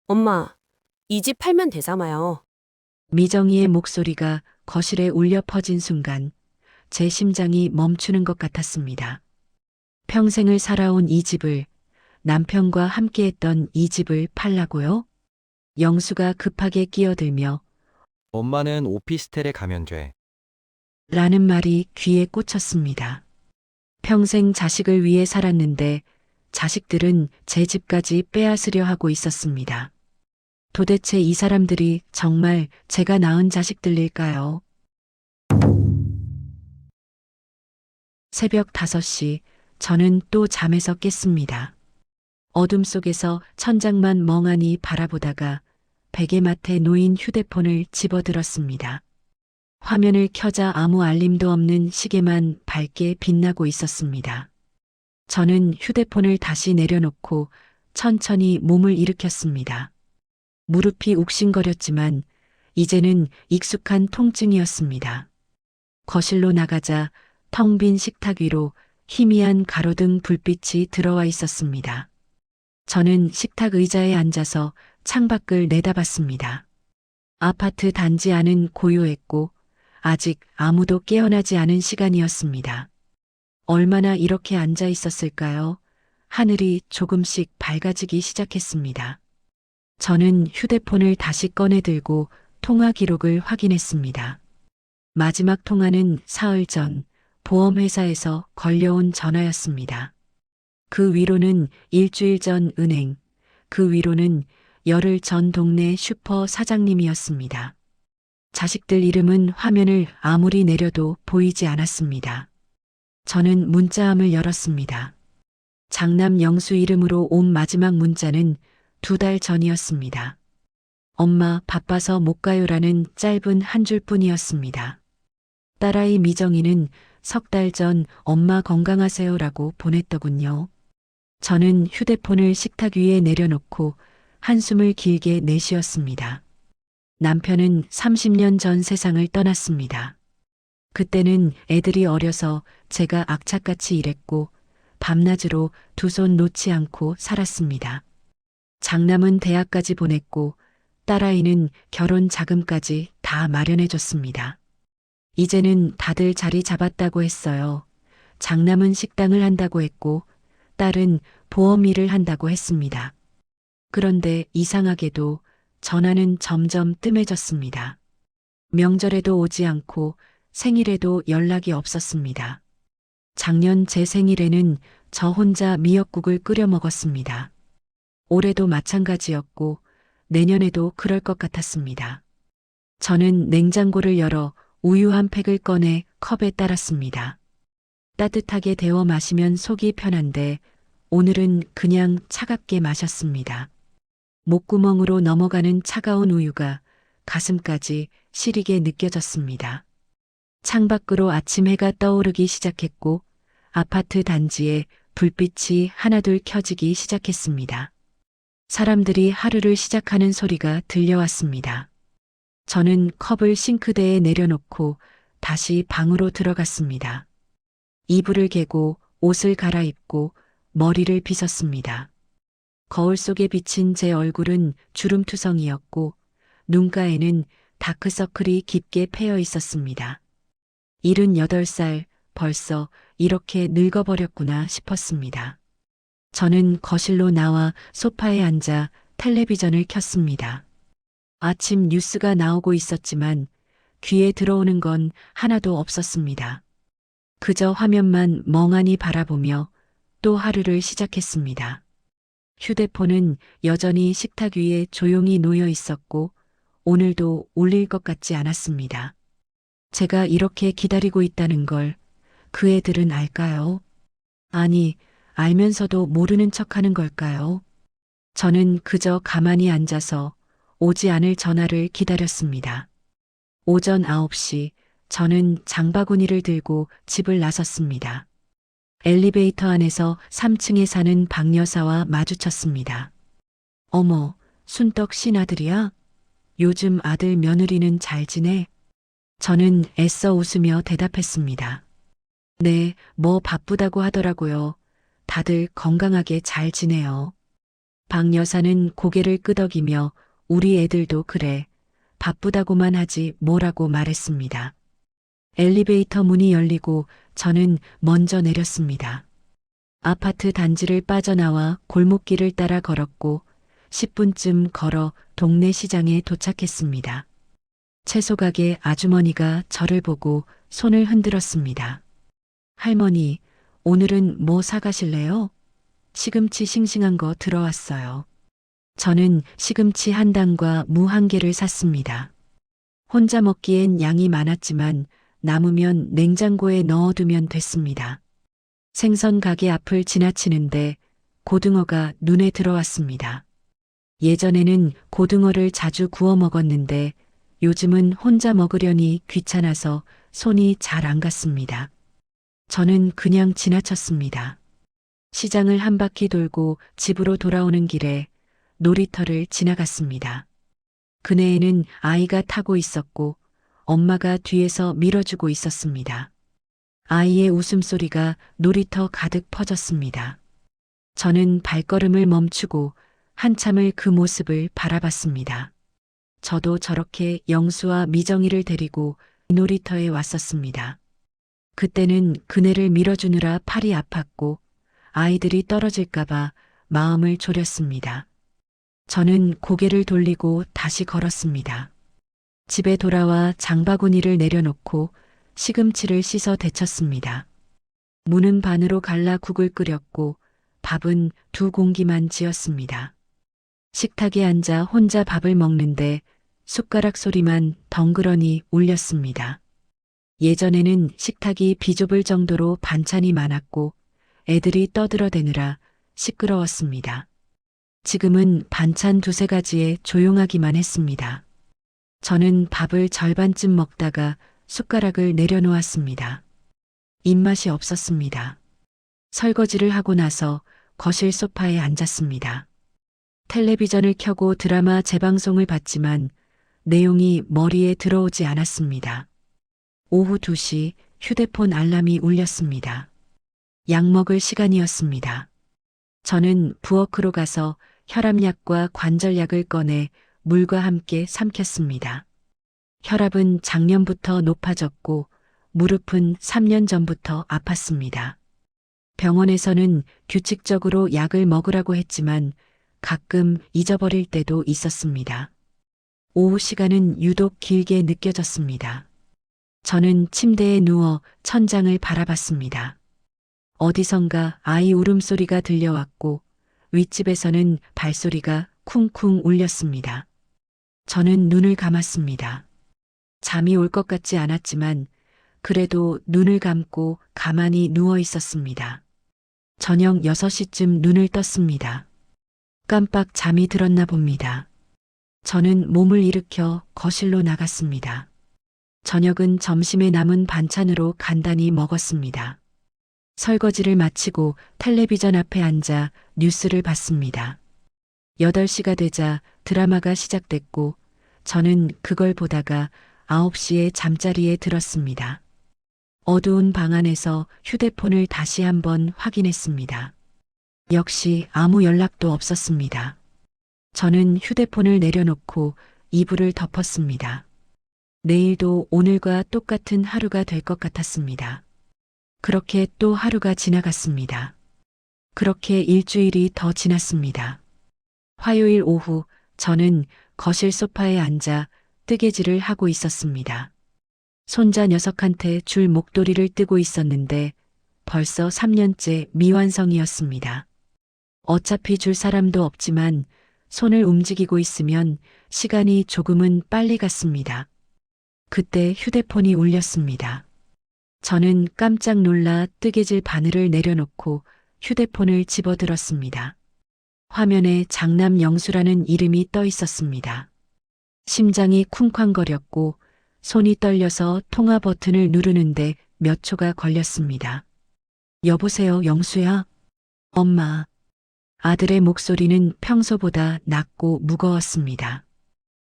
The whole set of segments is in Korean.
엄마, 이 집 팔면 되잖아요. 미정이의 목소리가 거실에 울려 퍼진 순간 제 심장이 멈추는 것 같았습니다. 평생을 살아온 이 집을, 남편과 함께했던 이 집을 팔라고요? 영수가 급하게 끼어들며 엄마는 오피스텔에 가면 돼. 라는 말이 귀에 꽂혔습니다. 평생 자식을 위해 살았는데 자식들은 제 집까지 빼앗으려 하고 있었습니다. 도대체 이 사람들이 정말 제가 낳은 자식들일까요? 새벽 5시 저는 또 잠에서 깼습니다. 어둠 속에서 천장만 멍하니 바라보다가 베개맡에 놓인 휴대폰을 집어들었습니다. 화면을 켜자 아무 알림도 없는 시계만 밝게 빛나고 있었습니다. 저는 휴대폰을 다시 내려놓고 천천히 몸을 일으켰습니다. 무릎이 욱신거렸지만 이제는 익숙한 통증이었습니다. 거실로 나가자 텅 빈 식탁 위로 희미한 가로등 불빛이 들어와 있었습니다. 저는 식탁 의자에 앉아서 창밖을 내다봤습니다. 아파트 단지 안은 고요했고 아직 아무도 깨어나지 않은 시간이었습니다. 얼마나 이렇게 앉아 있었을까요? 하늘이 조금씩 밝아지기 시작했습니다. 저는 휴대폰을 다시 꺼내 들고 통화 기록을 확인했습니다. 마지막 통화는 사흘 전 보험회사에서 걸려온 전화였습니다. 그 위로는 일주일 전 은행, 그 위로는 열흘 전 동네 슈퍼 사장님이었습니다. 자식들 이름은 화면을 아무리 내려도 보이지 않았습니다. 저는 문자함을 열었습니다. 장남 영수 이름으로 온 마지막 문자는 2달 전이었습니다. 엄마 바빠서 못 가요라는 짧은 한 줄뿐이었습니다. 딸아이 미정이는 3달 전 엄마 건강하세요라고 보냈더군요. 저는 휴대폰을 식탁 위에 내려놓고 한숨을 길게 내쉬었습니다. 남편은 30년 전 세상을 떠났습니다. 그때는 애들이 어려서 제가 악착같이 일했고 밤낮으로 두 손 놓지 않고 살았습니다. 장남은 대학까지 보냈고 딸아이는 결혼 자금까지 다 마련해줬습니다. 이제는 다들 자리 잡았다고 했어요. 장남은 식당을 한다고 했고 딸은 보험 일을 한다고 했습니다. 그런데 이상하게도 전화는 점점 뜸해졌습니다. 명절에도 오지 않고 생일에도 연락이 없었습니다. 작년 제 생일에는 저 혼자 미역국을 끓여 먹었습니다. 올해도 마찬가지였고 내년에도 그럴 것 같았습니다. 저는 냉장고를 열어 우유 한 팩을 꺼내 컵에 따랐습니다. 따뜻하게 데워 마시면 속이 편한데 오늘은 그냥 차갑게 마셨습니다. 목구멍으로 넘어가는 차가운 우유가 가슴까지 시리게 느껴졌습니다. 창밖으로 아침 해가 떠오르기 시작했고 아파트 단지에 불빛이 하나둘 켜지기 시작했습니다. 사람들이 하루를 시작하는 소리가 들려왔습니다. 저는 컵을 싱크대에 내려놓고 다시 방으로 들어갔습니다. 이불을 개고 옷을 갈아입고 머리를 빗었습니다. 거울 속에 비친 제 얼굴은 주름투성이었고 눈가에는 다크서클이 깊게 패여 있었습니다. 78살 벌써 이렇게 늙어버렸구나 싶었습니다. 저는 거실로 나와 소파에 앉아 텔레비전을 켰습니다. 아침 뉴스가 나오고 있었지만 귀에 들어오는 건 하나도 없었습니다. 그저 화면만 멍하니 바라보며 또 하루를 시작했습니다. 휴대폰은 여전히 식탁 위에 조용히 놓여 있었고 오늘도 울릴 것 같지 않았습니다. 제가 이렇게 기다리고 있다는 걸 그 애들은 알까요? 아니, 알면서도 모르는 척하는 걸까요? 저는 그저 가만히 앉아서 오지 않을 전화를 기다렸습니다. 오전 9시 저는 장바구니를 들고 집을 나섰습니다. 엘리베이터 안에서 3층에 사는 박 여사와 마주쳤습니다. 어머, 순떡 신아들이야? 요즘 아들 며느리는 잘 지내? 저는 애써 웃으며 대답했습니다. 네, 뭐 바쁘다고 하더라고요. 다들 건강하게 잘 지내요. 박 여사는 고개를 끄덕이며 우리 애들도 그래. 바쁘다고만 하지 뭐라고 말했습니다. 엘리베이터 문이 열리고 저는 먼저 내렸습니다. 아파트 단지를 빠져나와 골목길을 따라 걸었고 10분쯤 걸어 동네 시장에 도착했습니다. 채소가게 아주머니가 저를 보고 손을 흔들었습니다. 할머니, 오늘은 뭐 사가실래요? 시금치 싱싱한 거 들어왔어요. 저는 시금치 한 단과 무 한 개를 샀습니다. 혼자 먹기엔 양이 많았지만 남으면 냉장고에 넣어두면 됐습니다. 생선 가게 앞을 지나치는데 고등어가 눈에 들어왔습니다. 예전에는 고등어를 자주 구워 먹었는데 요즘은 혼자 먹으려니 귀찮아서 손이 잘 안 갔습니다. 저는 그냥 지나쳤습니다. 시장을 한 바퀴 돌고 집으로 돌아오는 길에 놀이터를 지나갔습니다. 그네에는 아이가 타고 있었고 엄마가 뒤에서 밀어주고 있었습니다. 아이의 웃음소리가 놀이터 가득 퍼졌습니다. 저는 발걸음을 멈추고 한참을 그 모습을 바라봤습니다. 저도 저렇게 영수와 미정이를 데리고 놀이터에 왔었습니다. 그때는 그네를 밀어주느라 팔이 아팠고 아이들이 떨어질까봐 마음을 졸였습니다. 저는 고개를 돌리고 다시 걸었습니다. 집에 돌아와 장바구니를 내려놓고 시금치를 씻어 데쳤습니다. 무는 반으로 갈라 국을 끓였고 밥은 2공기만 지었습니다. 식탁에 앉아 혼자 밥을 먹는데 숟가락 소리만 덩그러니 울렸습니다. 예전에는 식탁이 비좁을 정도로 반찬이 많았고 애들이 떠들어대느라 시끄러웠습니다. 지금은 반찬 2~3가지에 조용하기만 했습니다. 저는 밥을 절반쯤 먹다가 숟가락을 내려놓았습니다. 입맛이 없었습니다. 설거지를 하고 나서 거실 소파에 앉았습니다. 텔레비전을 켜고 드라마 재방송을 봤지만 내용이 머리에 들어오지 않았습니다. 오후 2시 휴대폰 알람이 울렸습니다. 약 먹을 시간이었습니다. 저는 부엌으로 가서 혈압약과 관절약을 꺼내 물과 함께 삼켰습니다. 혈압은 작년부터 높아졌고 무릎은 3년 전부터 아팠습니다. 병원에서는 규칙적으로 약을 먹으라고 했지만 가끔 잊어버릴 때도 있었습니다. 오후 시간은 유독 길게 느껴졌습니다. 저는 침대에 누워 천장을 바라봤습니다. 어디선가 아이 울음소리가 들려왔고 윗집에서는 발소리가 쿵쿵 울렸습니다. 저는 눈을 감았습니다. 잠이 올 것 같지 않았지만 그래도 눈을 감고 가만히 누워 있었습니다. 저녁 6시쯤 눈을 떴습니다. 깜빡 잠이 들었나 봅니다. 저는 몸을 일으켜 거실로 나갔습니다. 저녁은 점심에 남은 반찬으로 간단히 먹었습니다. 설거지를 마치고 텔레비전 앞에 앉아 뉴스를 봤습니다. 8시가 되자 드라마가 시작됐고 저는 그걸 보다가 9시에 잠자리에 들었습니다. 어두운 방 안에서 휴대폰을 다시 한번 확인했습니다. 역시 아무 연락도 없었습니다. 저는 휴대폰을 내려놓고 이불을 덮었습니다. 내일도 오늘과 똑같은 하루가 될 것 같았습니다. 그렇게 또 하루가 지나갔습니다. 그렇게 일주일이 더 지났습니다. 화요일 오후 저는 거실 소파에 앉아 뜨개질을 하고 있었습니다. 손자 녀석한테 줄 목도리를 뜨고 있었는데 벌써 3년째 미완성이었습니다. 어차피 줄 사람도 없지만 손을 움직이고 있으면 시간이 조금은 빨리 갔습니다. 그때 휴대폰이 울렸습니다. 저는 깜짝 놀라 뜨개질 바늘을 내려놓고 휴대폰을 집어들었습니다. 화면에 장남 영수라는 이름이 떠 있었습니다. 심장이 쿵쾅거렸고 손이 떨려서 통화 버튼을 누르는데 몇 초가 걸렸습니다. 여보세요, 영수야? 엄마. 아들의 목소리는 평소보다 낮고 무거웠습니다.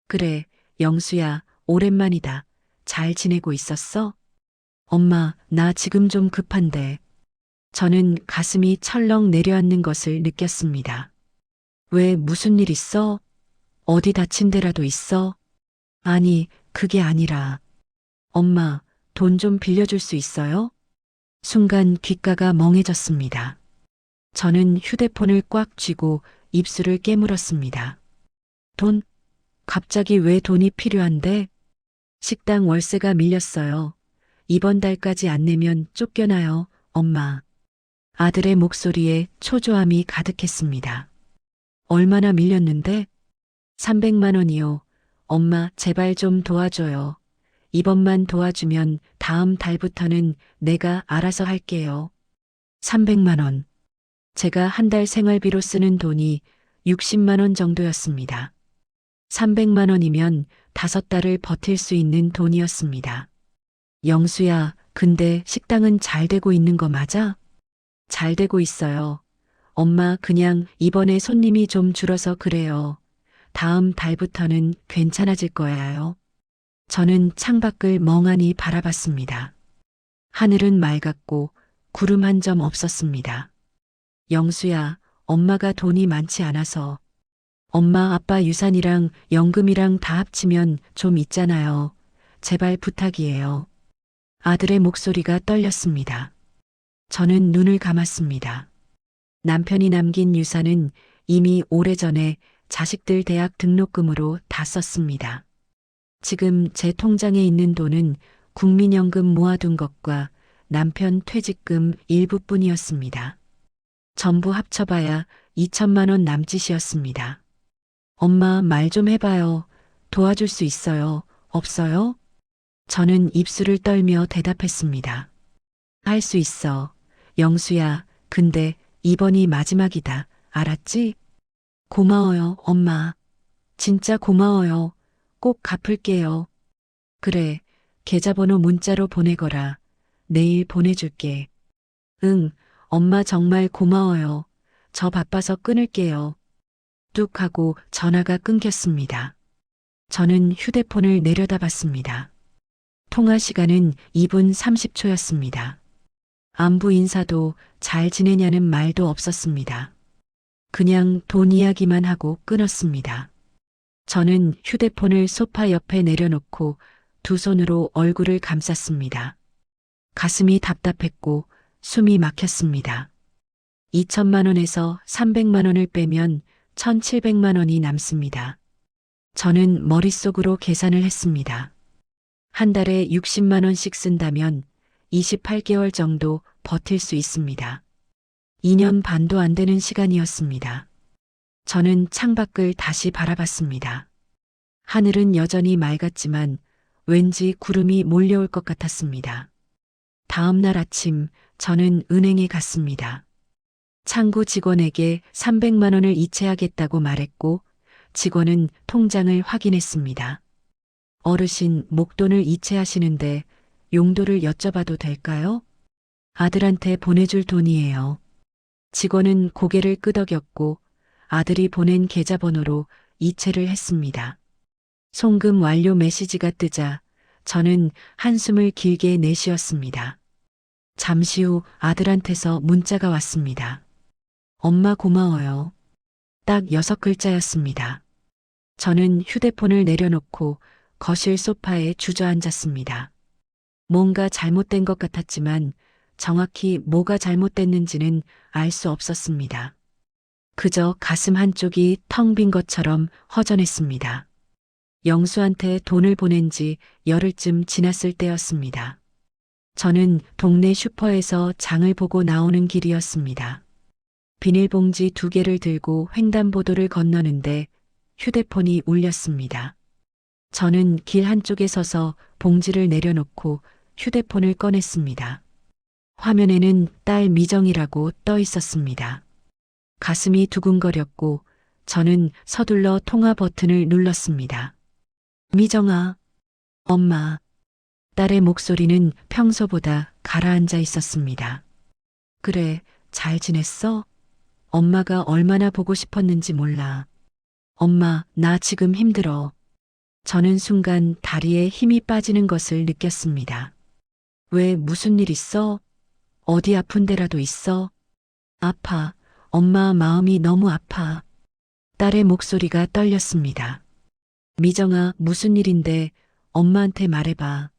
그래, 영수야, 오랜만이다. 잘 지내고 있었어? 엄마, 나 지금 좀 급한데. 저는 가슴이 철렁 내려앉는 것을 느꼈습니다. 왜 무슨 일 있어? 어디 다친 데라도 있어? 아니, 그게 아니라. 엄마, 돈 좀 빌려줄 수 있어요? 순간 귓가가 멍해졌습니다. 저는 휴대폰을 꽉 쥐고 입술을 깨물었습니다. 돈? 갑자기 왜 돈이 필요한데? 식당 월세가 밀렸어요. 이번 달까지 안 내면 쫓겨나요, 엄마. 아들의 목소리에 초조함이 가득했습니다. 얼마나 밀렸는데? 300만 원이요. 엄마, 제발 좀 도와줘요. 이번만 도와주면 다음 달부터는 내가 알아서 할게요. 300만 원. 제가 한 달 생활비로 쓰는 돈이 60만 원 정도였습니다. 300만 원이면 5달을 버틸 수 있는 돈이었습니다. 영수야, 근데 식당은 잘 되고 있는 거 맞아? 잘 되고 있어요. 엄마, 그냥 이번에 손님이 좀 줄어서 그래요. 다음 달부터는 괜찮아질 거예요. 저는 창밖을 멍하니 바라봤습니다. 하늘은 맑았고 구름 한 점 없었습니다. 영수야, 엄마가 돈이 많지 않아서 엄마 아빠 유산이랑 연금이랑 다 합치면 좀 있잖아요. 제발 부탁이에요. 아들의 목소리가 떨렸습니다. 저는 눈을 감았습니다. 남편이 남긴 유산은 이미 오래전에 자식들 대학 등록금으로 다 썼습니다. 지금 제 통장에 있는 돈은 국민연금 모아둔 것과 남편 퇴직금 일부뿐이었습니다. 전부 합쳐봐야 2천만 원 남짓이었습니다. 엄마, 말 좀 해봐요. 도와줄 수 있어요? 없어요? 저는 입술을 떨며 대답했습니다. 할 수 있어. 영수야, 근데 이번이 마지막이다. 알았지? 고마워요, 엄마. 진짜 고마워요. 꼭 갚을게요. 그래, 계좌번호 문자로 보내거라. 내일 보내줄게. 응, 엄마 정말 고마워요. 저 바빠서 끊을게요. 뚝 하고 전화가 끊겼습니다. 저는 휴대폰을 내려다봤습니다. 통화 시간은 2분 30초였습니다. 안부 인사도 잘 지내냐는 말도 없었습니다. 그냥 돈 이야기만 하고 끊었습니다. 저는 휴대폰을 소파 옆에 내려놓고 두 손으로 얼굴을 감쌌습니다. 가슴이 답답했고 숨이 막혔습니다. 2천만 원에서 300만 원을 빼면 1,700만 원이 남습니다. 저는 머릿속으로 계산을 했습니다. 한 달에 60만 원씩 쓴다면 28개월 정도 버틸 수 있습니다. 2년 반도 안 되는 시간이었습니다. 저는 창밖을 다시 바라봤습니다. 하늘은 여전히 맑았지만 왠지 구름이 몰려올 것 같았습니다. 다음 날 아침 저는 은행에 갔습니다. 창구 직원에게 300만 원을 이체하겠다고 말했고 직원은 통장을 확인했습니다. 어르신, 목돈을 이체하시는데 용도를 여쭤봐도 될까요? 아들한테 보내줄 돈이에요. 직원은 고개를 끄덕였고 아들이 보낸 계좌번호로 이체를 했습니다. 송금 완료 메시지가 뜨자 저는 한숨을 길게 내쉬었습니다. 잠시 후 아들한테서 문자가 왔습니다. 엄마 고마워요. 딱 6글자였습니다. 저는 휴대폰을 내려놓고 거실 소파에 주저앉았습니다. 뭔가 잘못된 것 같았지만 정확히 뭐가 잘못됐는지는 알 수 없었습니다. 그저 가슴 한쪽이 텅 빈 것처럼 허전했습니다. 영수한테 돈을 보낸 지 열흘쯤 지났을 때였습니다. 저는 동네 슈퍼에서 장을 보고 나오는 길이었습니다. 비닐봉지 2개를 들고 횡단보도를 건너는데 휴대폰이 울렸습니다. 저는 길 한쪽에 서서 봉지를 내려놓고 휴대폰을 꺼냈습니다. 화면에는 딸 미정이라고 떠 있었습니다. 가슴이 두근거렸고 저는 서둘러 통화 버튼을 눌렀습니다. 미정아, 엄마. 딸의 목소리는 평소보다 가라앉아 있었습니다. 그래, 잘 지냈어? 엄마가 얼마나 보고 싶었는지 몰라. 엄마, 나 지금 힘들어. 저는 순간 다리에 힘이 빠지는 것을 느꼈습니다. 왜, 무슨 일 있어? 어디 아픈 데라도 있어? 아파. 엄마 마음이 너무 아파. 딸의 목소리가 떨렸습니다. 미정아, 무슨 일인데 엄마한테 말해봐.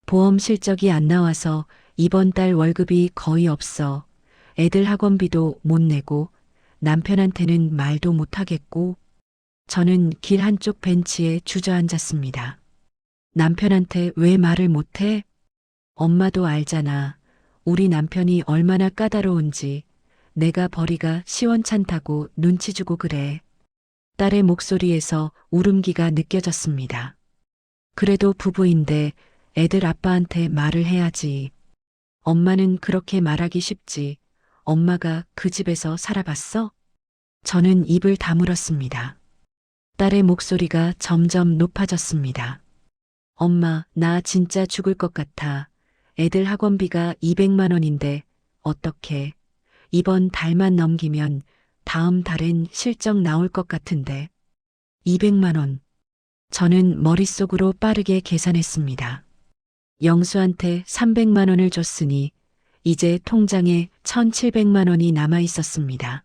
보험 실적이 안 나와서 이번 달 월급이 거의 없어. 애들 학원비도 못 내고 남편한테는 말도 못 하겠고. 저는 길 한쪽 벤치에 주저앉았습니다. 남편한테 왜 말을 못해? 엄마도 알잖아. 우리 남편이 얼마나 까다로운지. 내가 벌이가 시원찮다고 눈치 주고 그래. 딸의 목소리에서 울음기가 느껴졌습니다. 그래도 부부인데 애들 아빠한테 말을 해야지. 엄마는 그렇게 말하기 쉽지. 엄마가 그 집에서 살아봤어? 저는 입을 다물었습니다. 딸의 목소리가 점점 높아졌습니다. 엄마, 나 진짜 죽을 것 같아. 애들 학원비가 200만 원인데 어떡해. 이번 달만 넘기면 다음 달엔 실적 나올 것 같은데. 200만 원. 저는 머릿속으로 빠르게 계산했습니다. 영수한테 300만 원을 줬으니 이제 통장에 1,700만 원이 남아 있었습니다.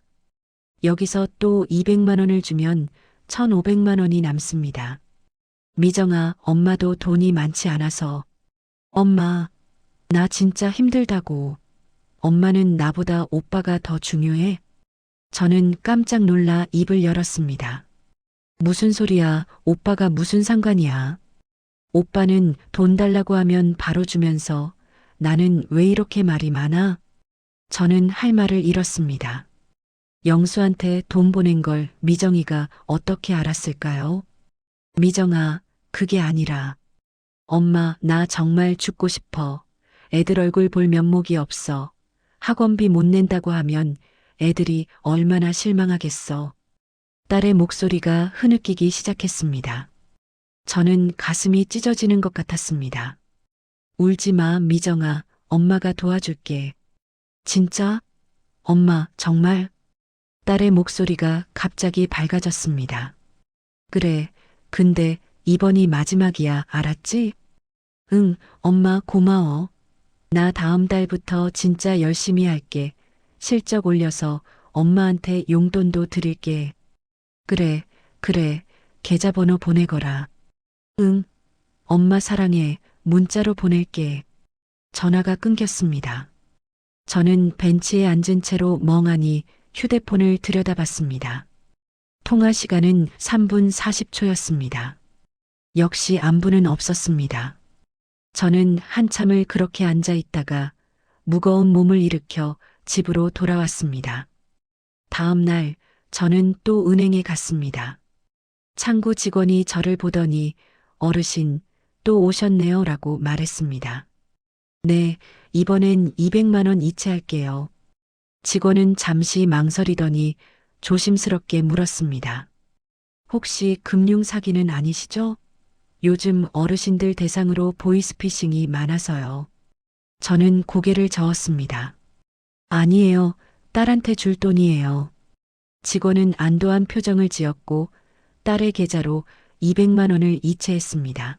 여기서 또 200만 원을 주면 1,500만 원이 남습니다. 미정아, 엄마도 돈이 많지 않아서. 엄마, 나 진짜 힘들다고. 엄마는 나보다 오빠가 더 중요해? 저는 깜짝 놀라 입을 열었습니다. 무슨 소리야, 오빠가 무슨 상관이야. 오빠는 돈 달라고 하면 바로 주면서 나는 왜 이렇게 말이 많아? 저는 할 말을 잃었습니다. 영수한테 돈 보낸 걸 미정이가 어떻게 알았을까요? 미정아, 그게 아니라. 엄마, 나 정말 죽고 싶어. 애들 얼굴 볼 면목이 없어. 학원비 못 낸다고 하면 애들이 얼마나 실망하겠어. 딸의 목소리가 흐느끼기 시작했습니다. 저는 가슴이 찢어지는 것 같았습니다. 울지 마, 미정아. 엄마가 도와줄게. 진짜? 엄마, 정말? 딸의 목소리가 갑자기 밝아졌습니다. 그래, 근데 이번이 마지막이야, 알았지? 응, 엄마 고마워. 나 다음 달부터 진짜 열심히 할게. 실적 올려서 엄마한테 용돈도 드릴게. 그래, 그래, 계좌번호 보내거라. 응, 엄마 사랑해. 문자로 보낼게. 전화가 끊겼습니다. 저는 벤치에 앉은 채로 멍하니 휴대폰을 들여다봤습니다. 통화 시간은 3분 40초였습니다. 역시 안부는 없었습니다. 저는 한참을 그렇게 앉아 있다가 무거운 몸을 일으켜 집으로 돌아왔습니다. 다음 날 저는 또 은행에 갔습니다. 창구 직원이 저를 보더니 어르신 또 오셨네요 라고 말했습니다. 네, 이번엔 200만 원 이체할게요. 직원은 잠시 망설이더니 조심스럽게 물었습니다. 혹시 금융 사기는 아니시죠? 요즘 어르신들 대상으로 보이스피싱이 많아서요. 저는 고개를 저었습니다. 아니에요. 딸한테 줄 돈이에요. 직원은 안도한 표정을 지었고 딸의 계좌로 200만 원을 이체했습니다.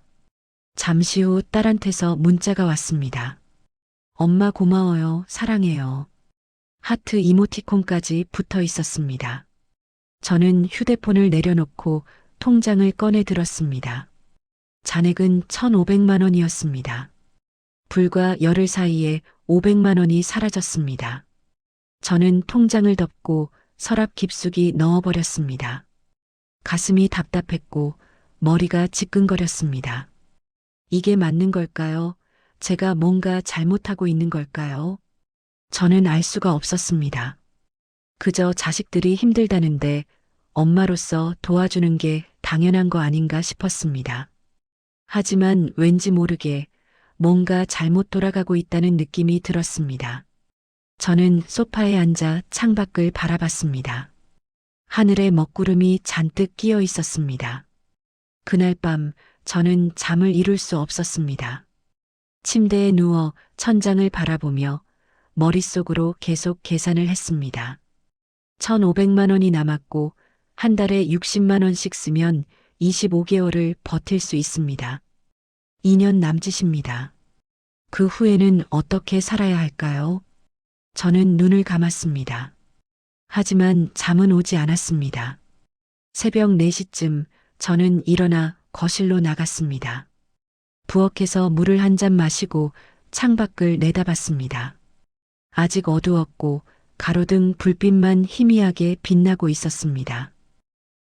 잠시 후 딸한테서 문자가 왔습니다. 엄마 고마워요. 사랑해요. 하트 이모티콘까지 붙어 있었습니다. 저는 휴대폰을 내려놓고 통장을 꺼내 들었습니다. 잔액은 1,500만 원이었습니다. 불과 열흘 사이에 500만 원이 사라졌습니다. 저는 통장을 덮고 서랍 깊숙이 넣어버렸습니다. 가슴이 답답했고 머리가 지끈거렸습니다. 이게 맞는 걸까요? 제가 뭔가 잘못하고 있는 걸까요? 저는 알 수가 없었습니다. 그저 자식들이 힘들다는데 엄마로서 도와주는 게 당연한 거 아닌가 싶었습니다. 하지만 왠지 모르게 뭔가 잘못 돌아가고 있다는 느낌이 들었습니다. 저는 소파에 앉아 창밖을 바라봤습니다. 하늘에 먹구름이 잔뜩 끼어 있었습니다. 그날 밤 저는 잠을 이룰 수 없었습니다. 침대에 누워 천장을 바라보며 머릿속으로 계속 계산을 했습니다. 1,500만 원이 남았고 한 달에 60만 원씩 쓰면 25개월을 버틸 수 있습니다. 2년 남짓입니다. 그 후에는 어떻게 살아야 할까요? 저는 눈을 감았습니다. 하지만 잠은 오지 않았습니다. 새벽 4시쯤 저는 일어나 거실로 나갔습니다. 부엌에서 물을 한 잔 마시고 창밖을 내다봤습니다. 아직 어두웠고 가로등 불빛만 희미하게 빛나고 있었습니다.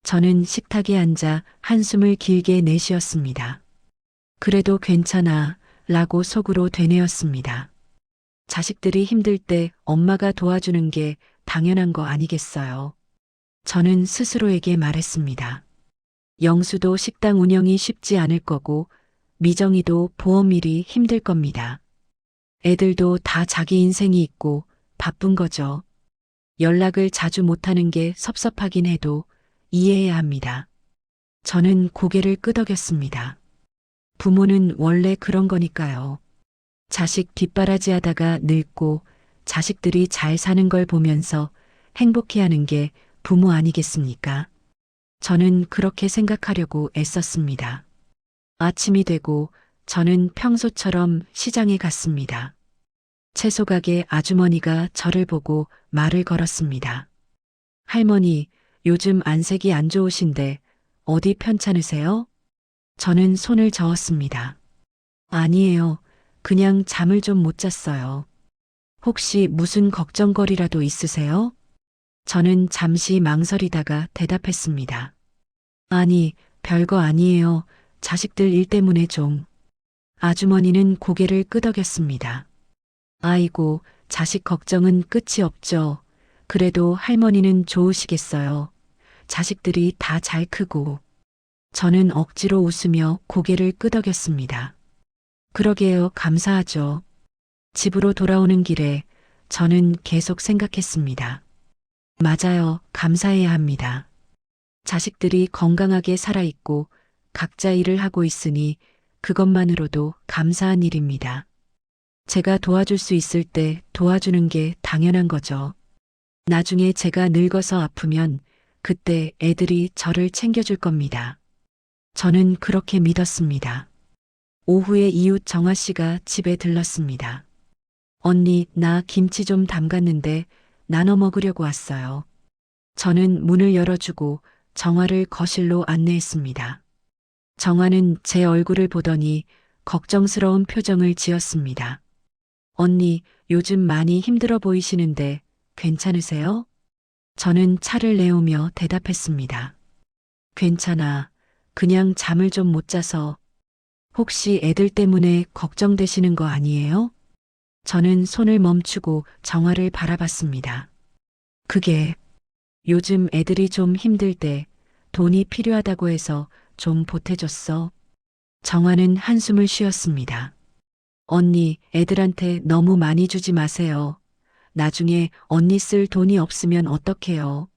저는 식탁에 앉아 한숨을 길게 내쉬었습니다. 그래도 괜찮아 라고 속으로 되뇌었습니다. 자식들이 힘들 때 엄마가 도와주는 게 당연한 거 아니겠어요. 저는 스스로에게 말했습니다. 영수도 식당 운영이 쉽지 않을 거고 미정이도 보험일이 힘들 겁니다. 애들도 다 자기 인생이 있고 바쁜 거죠. 연락을 자주 못하는 게 섭섭하긴 해도 이해해야 합니다. 저는 고개를 끄덕였습니다. 부모는 원래 그런 거니까요. 자식 뒷바라지 하다가 늙고 자식들이 잘 사는 걸 보면서 행복해하는 게 부모 아니겠습니까? 저는 그렇게 생각하려고 애썼습니다. 아침이 되고 저는 평소처럼 시장에 갔습니다. 채소 가게 아주머니가 저를 보고 말을 걸었습니다. 할머니, 요즘 안색이 안 좋으신데 어디 편찮으세요? 저는 손을 저었습니다. 아니에요. 그냥 잠을 좀 못 잤어요. 혹시 무슨 걱정거리라도 있으세요? 저는 잠시 망설이다가 대답했습니다. 아니, 별거 아니에요. 자식들 일 때문에 좀. 아주머니는 고개를 끄덕였습니다. 아이고, 자식 걱정은 끝이 없죠. 그래도 할머니는 좋으시겠어요. 자식들이 다 잘 크고. 저는 억지로 웃으며 고개를 끄덕였습니다. 그러게요, 감사하죠. 집으로 돌아오는 길에 저는 계속 생각했습니다. 맞아요, 감사해야 합니다. 자식들이 건강하게 살아있고 각자 일을 하고 있으니 그것만으로도 감사한 일입니다. 제가 도와줄 수 있을 때 도와주는 게 당연한 거죠. 나중에 제가 늙어서 아프면 그때 애들이 저를 챙겨줄 겁니다. 저는 그렇게 믿었습니다. 오후에 이웃 정아 씨가 집에 들렀습니다. 언니, 나 김치 좀 담갔는데 나눠 먹으려고 왔어요. 저는 문을 열어주고 정아를 거실로 안내했습니다. 정아는 제 얼굴을 보더니 걱정스러운 표정을 지었습니다. 언니, 요즘 많이 힘들어 보이시는데 괜찮으세요? 저는 차를 내오며 대답했습니다. 괜찮아. 그냥 잠을 좀 못 자서. 혹시 애들 때문에 걱정되시는 거 아니에요? 저는 손을 멈추고 정아를 바라봤습니다. 그게 요즘 애들이 좀 힘들 때 돈이 필요하다고 해서 좀 보태줬어. 정아는 한숨을 쉬었습니다. 언니, 애들한테 너무 많이 주지 마세요. 나중에 언니 쓸 돈이 없으면 어떡해요?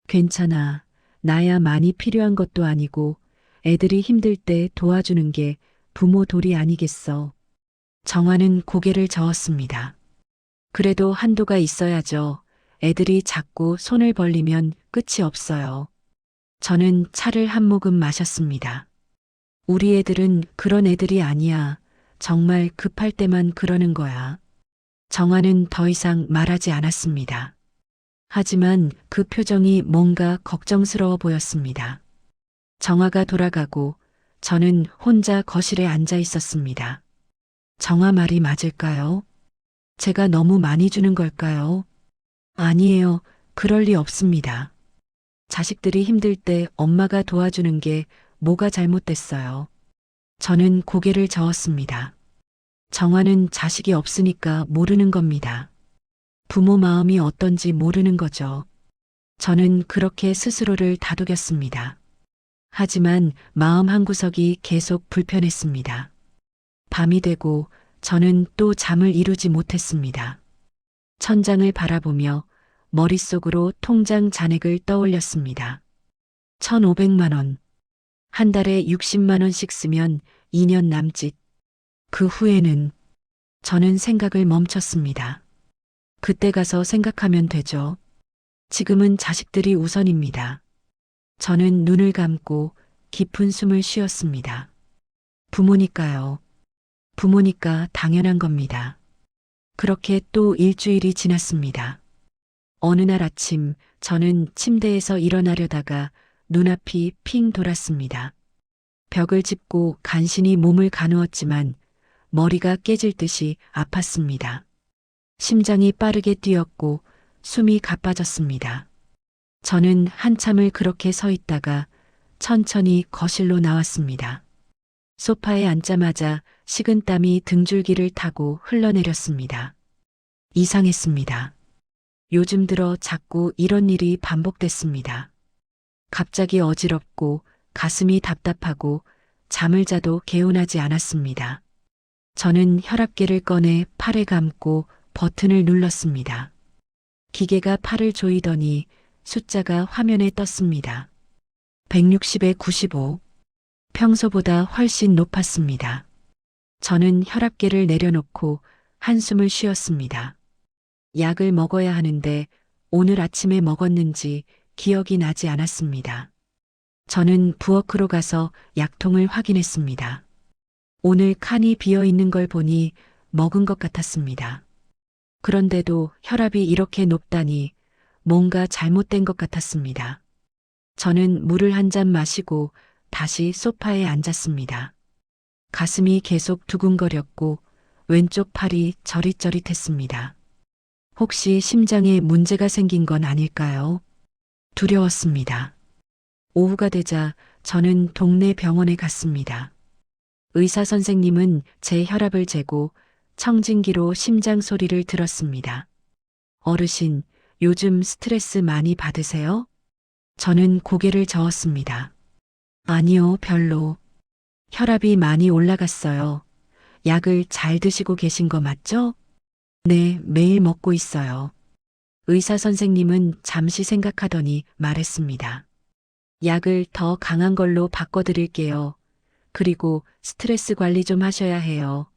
괜찮아. 나야 많이 필요한 것도 아니고 애들이 힘들 때 도와주는 게 부모 도리 아니겠어. 정아는 고개를 저었습니다. 그래도 한도가 있어야죠. 애들이 자꾸 손을 벌리면 끝이 없어요. 저는 차를 한 모금 마셨습니다. 우리 애들은 그런 애들이 아니야. 정말 급할 때만 그러는 거야. 정아는 더 이상 말하지 않았습니다. 하지만 그 표정이 뭔가 걱정스러워 보였습니다. 정아가 돌아가고 저는 혼자 거실에 앉아 있었습니다. 정아 말이 맞을까요? 제가 너무 많이 주는 걸까요? 아니에요. 그럴 리 없습니다. 자식들이 힘들 때 엄마가 도와주는 게 뭐가 잘못됐어요. 저는 고개를 저었습니다. 정아는 자식이 없으니까 모르는 겁니다. 부모 마음이 어떤지 모르는 거죠. 저는 그렇게 스스로를 다독였습니다. 하지만 마음 한구석이 계속 불편했습니다. 밤이 되고 저는 또 잠을 이루지 못했습니다. 천장을 바라보며 머릿속으로 통장 잔액을 떠올렸습니다. 1,500만 원. 한 달에 60만 원씩 쓰면 2년 남짓. 그 후에는 저는 생각을 멈췄습니다. 그때 가서 생각하면 되죠. 지금은 자식들이 우선입니다. 저는 눈을 감고 깊은 숨을 쉬었습니다. 부모니까요. 부모니까 당연한 겁니다. 그렇게 또 일주일이 지났습니다. 어느 날 아침 저는 침대에서 일어나려다가 눈앞이 핑 돌았습니다. 벽을 짚고 간신히 몸을 가누었지만 머리가 깨질 듯이 아팠습니다. 심장이 빠르게 뛰었고 숨이 가빠졌습니다. 저는 한참을 그렇게 서 있다가 천천히 거실로 나왔습니다. 소파에 앉자마자 식은땀이 등줄기를 타고 흘러내렸습니다. 이상했습니다. 요즘 들어 자꾸 이런 일이 반복됐습니다. 갑자기 어지럽고 가슴이 답답하고 잠을 자도 개운하지 않았습니다. 저는 혈압계를 꺼내 팔에 감고 버튼을 눌렀습니다. 기계가 팔을 조이더니 숫자가 화면에 떴습니다. 160에 95. 평소보다 훨씬 높았습니다. 저는 혈압계를 내려놓고 한숨을 쉬었습니다. 약을 먹어야 하는데 오늘 아침에 먹었는지 기억이 나지 않았습니다. 저는 부엌으로 가서 약통을 확인했습니다. 오늘 칸이 비어 있는 걸 보니 먹은 것 같았습니다. 그런데도 혈압이 이렇게 높다니 뭔가 잘못된 것 같았습니다. 저는 물을 한 잔 마시고 다시 소파에 앉았습니다. 가슴이 계속 두근거렸고 왼쪽 팔이 저릿저릿했습니다. 혹시 심장에 문제가 생긴 건 아닐까요? 두려웠습니다. 오후가 되자 저는 동네 병원에 갔습니다. 의사 선생님은 제 혈압을 재고 청진기로 심장 소리를 들었습니다. 어르신, 요즘 스트레스 많이 받으세요? 저는 고개를 저었습니다. 아니요, 별로. 혈압이 많이 올라갔어요. 약을 잘 드시고 계신 거 맞죠? 네, 매일 먹고 있어요. 의사 선생님은 잠시 생각하더니 말했습니다. 약을 더 강한 걸로 바꿔드릴게요. 그리고 스트레스 관리 좀 하셔야 해요.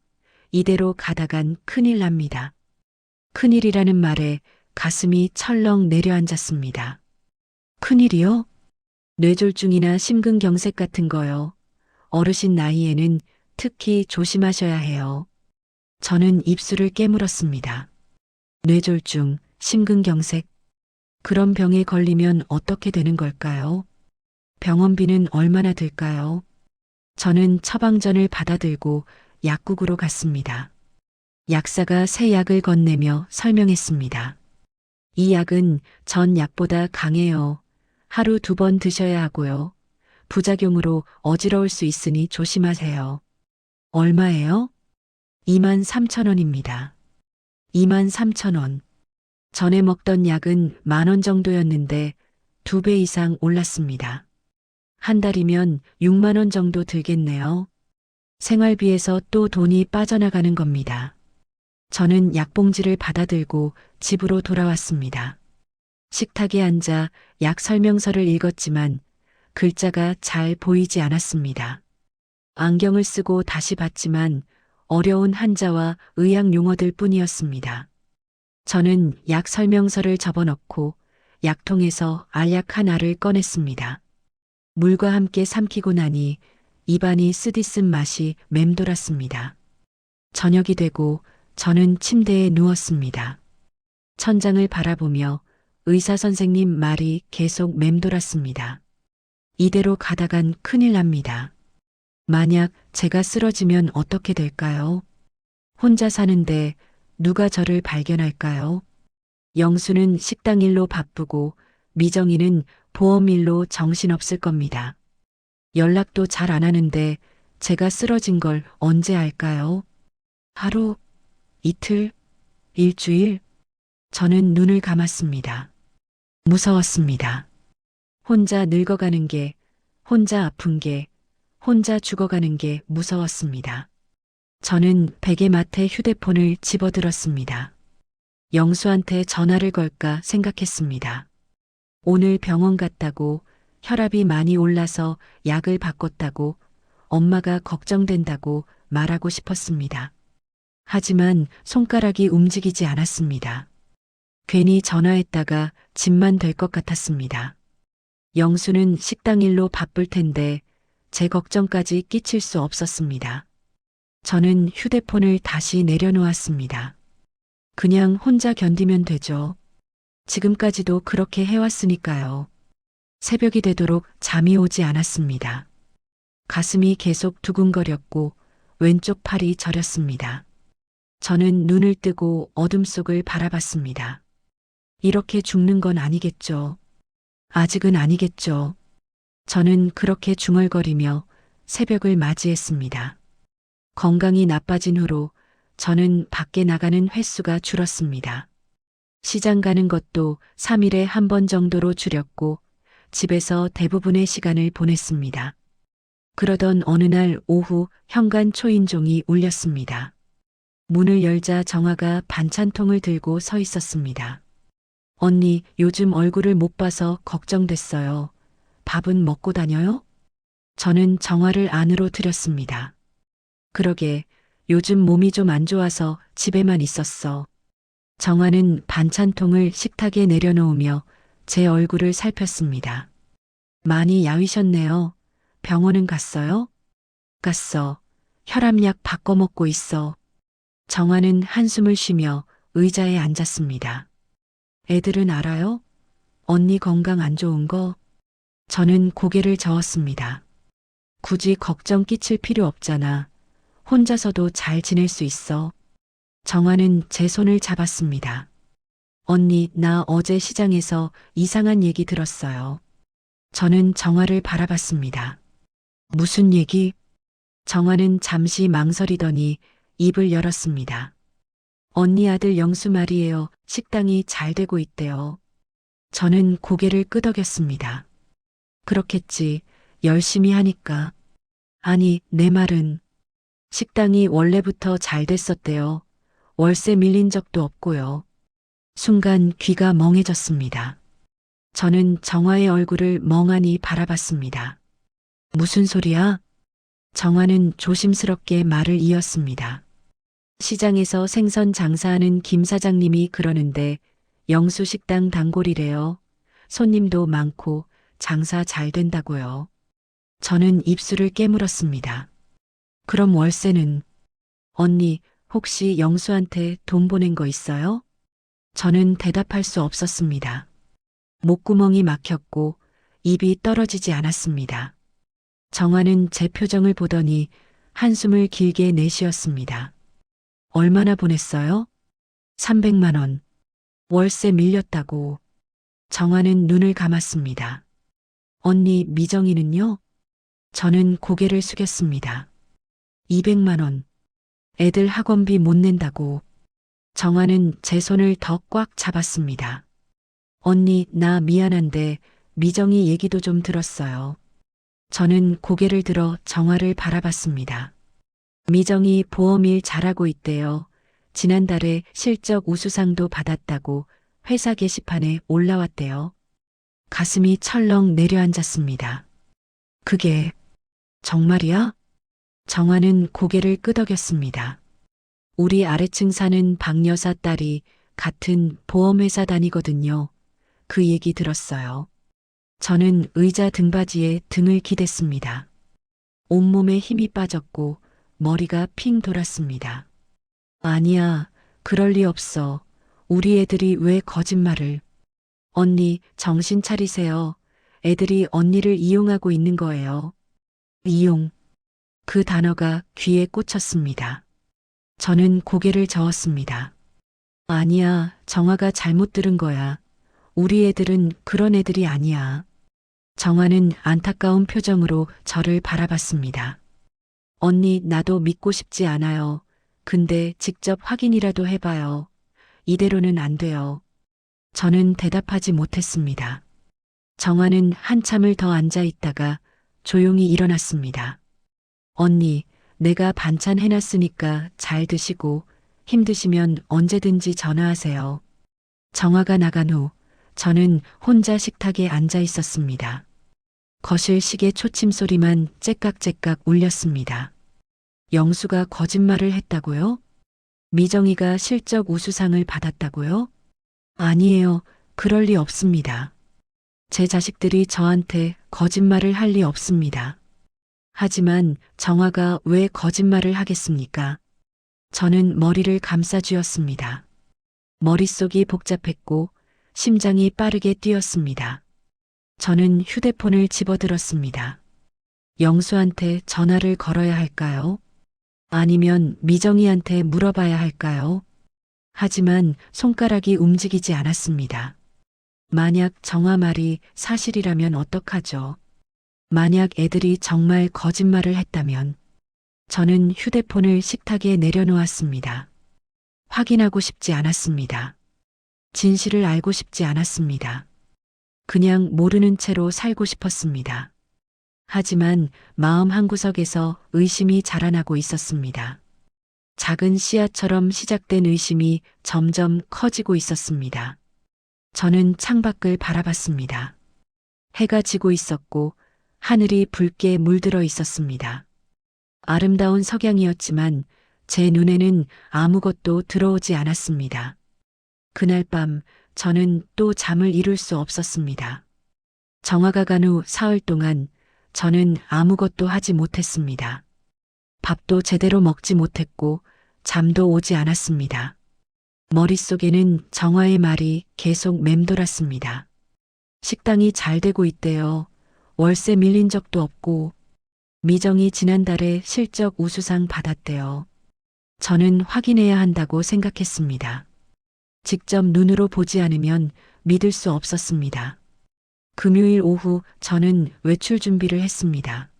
이대로 가다간 큰일 납니다. 큰일이라는 말에 가슴이 철렁 내려앉았습니다. 큰일이요? 뇌졸중이나 심근경색 같은 거요. 어르신 나이에는 특히 조심하셔야 해요. 저는 입술을 깨물었습니다. 뇌졸중, 심근경색. 그런 병에 걸리면 어떻게 되는 걸까요? 병원비는 얼마나 들까요? 저는 처방전을 받아들고 약국으로 갔습니다. 약사가 새 약을 건네며 설명했습니다. 이 약은 전 약보다 강해요. 하루 2번 드셔야 하고요. 부작용으로 어지러울 수 있으니 조심하세요. 얼마예요? 23,000원입니다. 23,000원. 전에 먹던 약은 10,000원 정도였는데 2배 이상 올랐습니다. 한 달이면 6만 원 정도 들겠네요. 생활비에서 또 돈이 빠져나가는 겁니다. 저는 약봉지를 받아들고 집으로 돌아왔습니다. 식탁에 앉아 약 설명서를 읽었지만 글자가 잘 보이지 않았습니다. 안경을 쓰고 다시 봤지만 어려운 한자와 의학 용어들 뿐이었습니다. 저는 약 설명서를 접어넣고 약통에서 알약 하나를 꺼냈습니다. 물과 함께 삼키고 나니 입안이 쓰디쓴 맛이 맴돌았습니다. 저녁이 되고 저는 침대에 누웠습니다. 천장을 바라보며 의사 선생님 말이 계속 맴돌았습니다. 이대로 가다간 큰일 납니다. 만약 제가 쓰러지면 어떻게 될까요? 혼자 사는데 누가 저를 발견할까요? 영수는 식당 일로 바쁘고 미정이는 보험 일로 정신없을 겁니다. 연락도 잘 안 하는데 제가 쓰러진 걸 언제 알까요? 하루, 이틀, 일주일? 저는 눈을 감았습니다. 무서웠습니다. 혼자 늙어가는 게, 혼자 아픈 게, 혼자 죽어가는 게 무서웠습니다. 저는 베개맡에 휴대폰을 집어들었습니다. 영수한테 전화를 걸까 생각했습니다. 오늘 병원 갔다고 혈압이 많이 올라서 약을 바꿨다고 엄마가 걱정된다고 말하고 싶었습니다. 하지만 손가락이 움직이지 않았습니다. 괜히 전화했다가 짐만 될 것 같았습니다. 영수는 식당 일로 바쁠 텐데 제 걱정까지 끼칠 수 없었습니다. 저는 휴대폰을 다시 내려놓았습니다. 그냥 혼자 견디면 되죠. 지금까지도 그렇게 해왔으니까요. 새벽이 되도록 잠이 오지 않았습니다. 가슴이 계속 두근거렸고 왼쪽 팔이 저렸습니다. 저는 눈을 뜨고 어둠 속을 바라봤습니다. 이렇게 죽는 건 아니겠죠. 아직은 아니겠죠. 저는 그렇게 중얼거리며 새벽을 맞이했습니다. 건강이 나빠진 후로 저는 밖에 나가는 횟수가 줄었습니다. 시장 가는 것도 3일에 한 번 정도로 줄였고 집에서 대부분의 시간을 보냈습니다. 그러던 어느 날 오후 현관 초인종이 울렸습니다. 문을 열자 정화가 반찬통을 들고 서 있었습니다. 언니, 요즘 얼굴을 못 봐서 걱정됐어요. 밥은 먹고 다녀요? 저는 정화를 안으로 들였습니다. 그러게, 요즘 몸이 좀 안 좋아서 집에만 있었어. 정화는 반찬통을 식탁에 내려놓으며 제 얼굴을 살폈습니다. 많이 야위셨네요. 병원은 갔어요? 갔어. 혈압약 바꿔 먹고 있어. 정화는 한숨을 쉬며 의자에 앉았습니다. 애들은 알아요? 언니 건강 안 좋은 거? 저는 고개를 저었습니다. 굳이 걱정 끼칠 필요 없잖아. 혼자서도 잘 지낼 수 있어. 정화는 제 손을 잡았습니다. 언니, 나 어제 시장에서 이상한 얘기 들었어요. 저는 정화를 바라봤습니다. 무슨 얘기? 정화는 잠시 망설이더니 입을 열었습니다. 언니 아들 영수 말이에요. 식당이 잘 되고 있대요. 저는 고개를 끄덕였습니다. 그렇겠지. 열심히 하니까. 아니, 내 말은 식당이 원래부터 잘 됐었대요. 월세 밀린 적도 없고요. 순간 귀가 멍해졌습니다. 저는 정화의 얼굴을 멍하니 바라봤습니다. 무슨 소리야? 정화는 조심스럽게 말을 이었습니다. 시장에서 생선 장사하는 김 사장님이 그러는데 영수 식당 단골이래요. 손님도 많고 장사 잘 된다고요. 저는 입술을 깨물었습니다. 그럼 월세는? 언니, 혹시 영수한테 돈 보낸 거 있어요? 저는 대답할 수 없었습니다. 목구멍이 막혔고 입이 떨어지지 않았습니다. 정화는 제 표정을 보더니 한숨을 길게 내쉬었습니다. 얼마나 보냈어요? 300만 원. 월세 밀렸다고. 정화는 눈을 감았습니다. 언니 미정이는요? 저는 고개를 숙였습니다. 200만 원. 애들 학원비 못 낸다고. 정화는 제 손을 더 꽉 잡았습니다. 언니, 나 미안한데 미정이 얘기도 좀 들었어요. 저는 고개를 들어 정화를 바라봤습니다. 미정이 보험일 잘하고 있대요. 지난달에 실적 우수상도 받았다고 회사 게시판에 올라왔대요. 가슴이 철렁 내려앉았습니다. 그게 정말이야? 정화는 고개를 끄덕였습니다. 우리 아래층 사는 박 여사 딸이 같은 보험회사 다니거든요. 그 얘기 들었어요. 저는 의자 등받이에 등을 기댔습니다. 온몸에 힘이 빠졌고 머리가 핑 돌았습니다. 아니야, 그럴 리 없어. 우리 애들이 왜 거짓말을. 언니, 정신 차리세요. 애들이 언니를 이용하고 있는 거예요. 이용. 그 단어가 귀에 꽂혔습니다. 저는 고개를 저었습니다. 아니야, 정화가 잘못 들은 거야. 우리 애들은 그런 애들이 아니야. 정화는 안타까운 표정으로 저를 바라봤습니다. 언니, 나도 믿고 싶지 않아요. 근데 직접 확인이라도 해봐요. 이대로는 안 돼요. 저는 대답하지 못했습니다. 정화는 한참을 더 앉아 있다가 조용히 일어났습니다. 언니, 내가 반찬 해놨으니까 잘 드시고 힘드시면 언제든지 전화하세요. 정화가 나간 후 저는 혼자 식탁에 앉아 있었습니다. 거실 시계 초침 소리만 째깍째깍 울렸습니다. 영수가 거짓말을 했다고요? 미정이가 실적 우수상을 받았다고요? 아니에요. 그럴 리 없습니다. 제 자식들이 저한테 거짓말을 할 리 없습니다. 하지만 정화가 왜 거짓말을 하겠습니까? 저는 머리를 감싸쥐었습니다. 머릿속이 복잡했고 심장이 빠르게 뛰었습니다. 저는 휴대폰을 집어들었습니다. 영수한테 전화를 걸어야 할까요? 아니면 미정이한테 물어봐야 할까요? 하지만 손가락이 움직이지 않았습니다. 만약 정화 말이 사실이라면 어떡하죠? 만약 애들이 정말 거짓말을 했다면 저는 휴대폰을 식탁에 내려놓았습니다. 확인하고 싶지 않았습니다. 진실을 알고 싶지 않았습니다. 그냥 모르는 채로 살고 싶었습니다. 하지만 마음 한구석에서 의심이 자라나고 있었습니다. 작은 씨앗처럼 시작된 의심이 점점 커지고 있었습니다. 저는 창밖을 바라봤습니다. 해가 지고 있었고 하늘이 붉게 물들어 있었습니다. 아름다운 석양이었지만 제 눈에는 아무것도 들어오지 않았습니다. 그날 밤 저는 또 잠을 이룰 수 없었습니다. 정화가 간 후 사흘 동안 저는 아무것도 하지 못했습니다. 밥도 제대로 먹지 못했고 잠도 오지 않았습니다. 머릿속에는 정화의 말이 계속 맴돌았습니다. 식당이 잘 되고 있대요. 월세 밀린 적도 없고 미정이 지난달에 실적 우수상 받았대요. 저는 확인해야 한다고 생각했습니다. 직접 눈으로 보지 않으면 믿을 수 없었습니다. 금요일 오후 저는 외출 준비를 했습니다.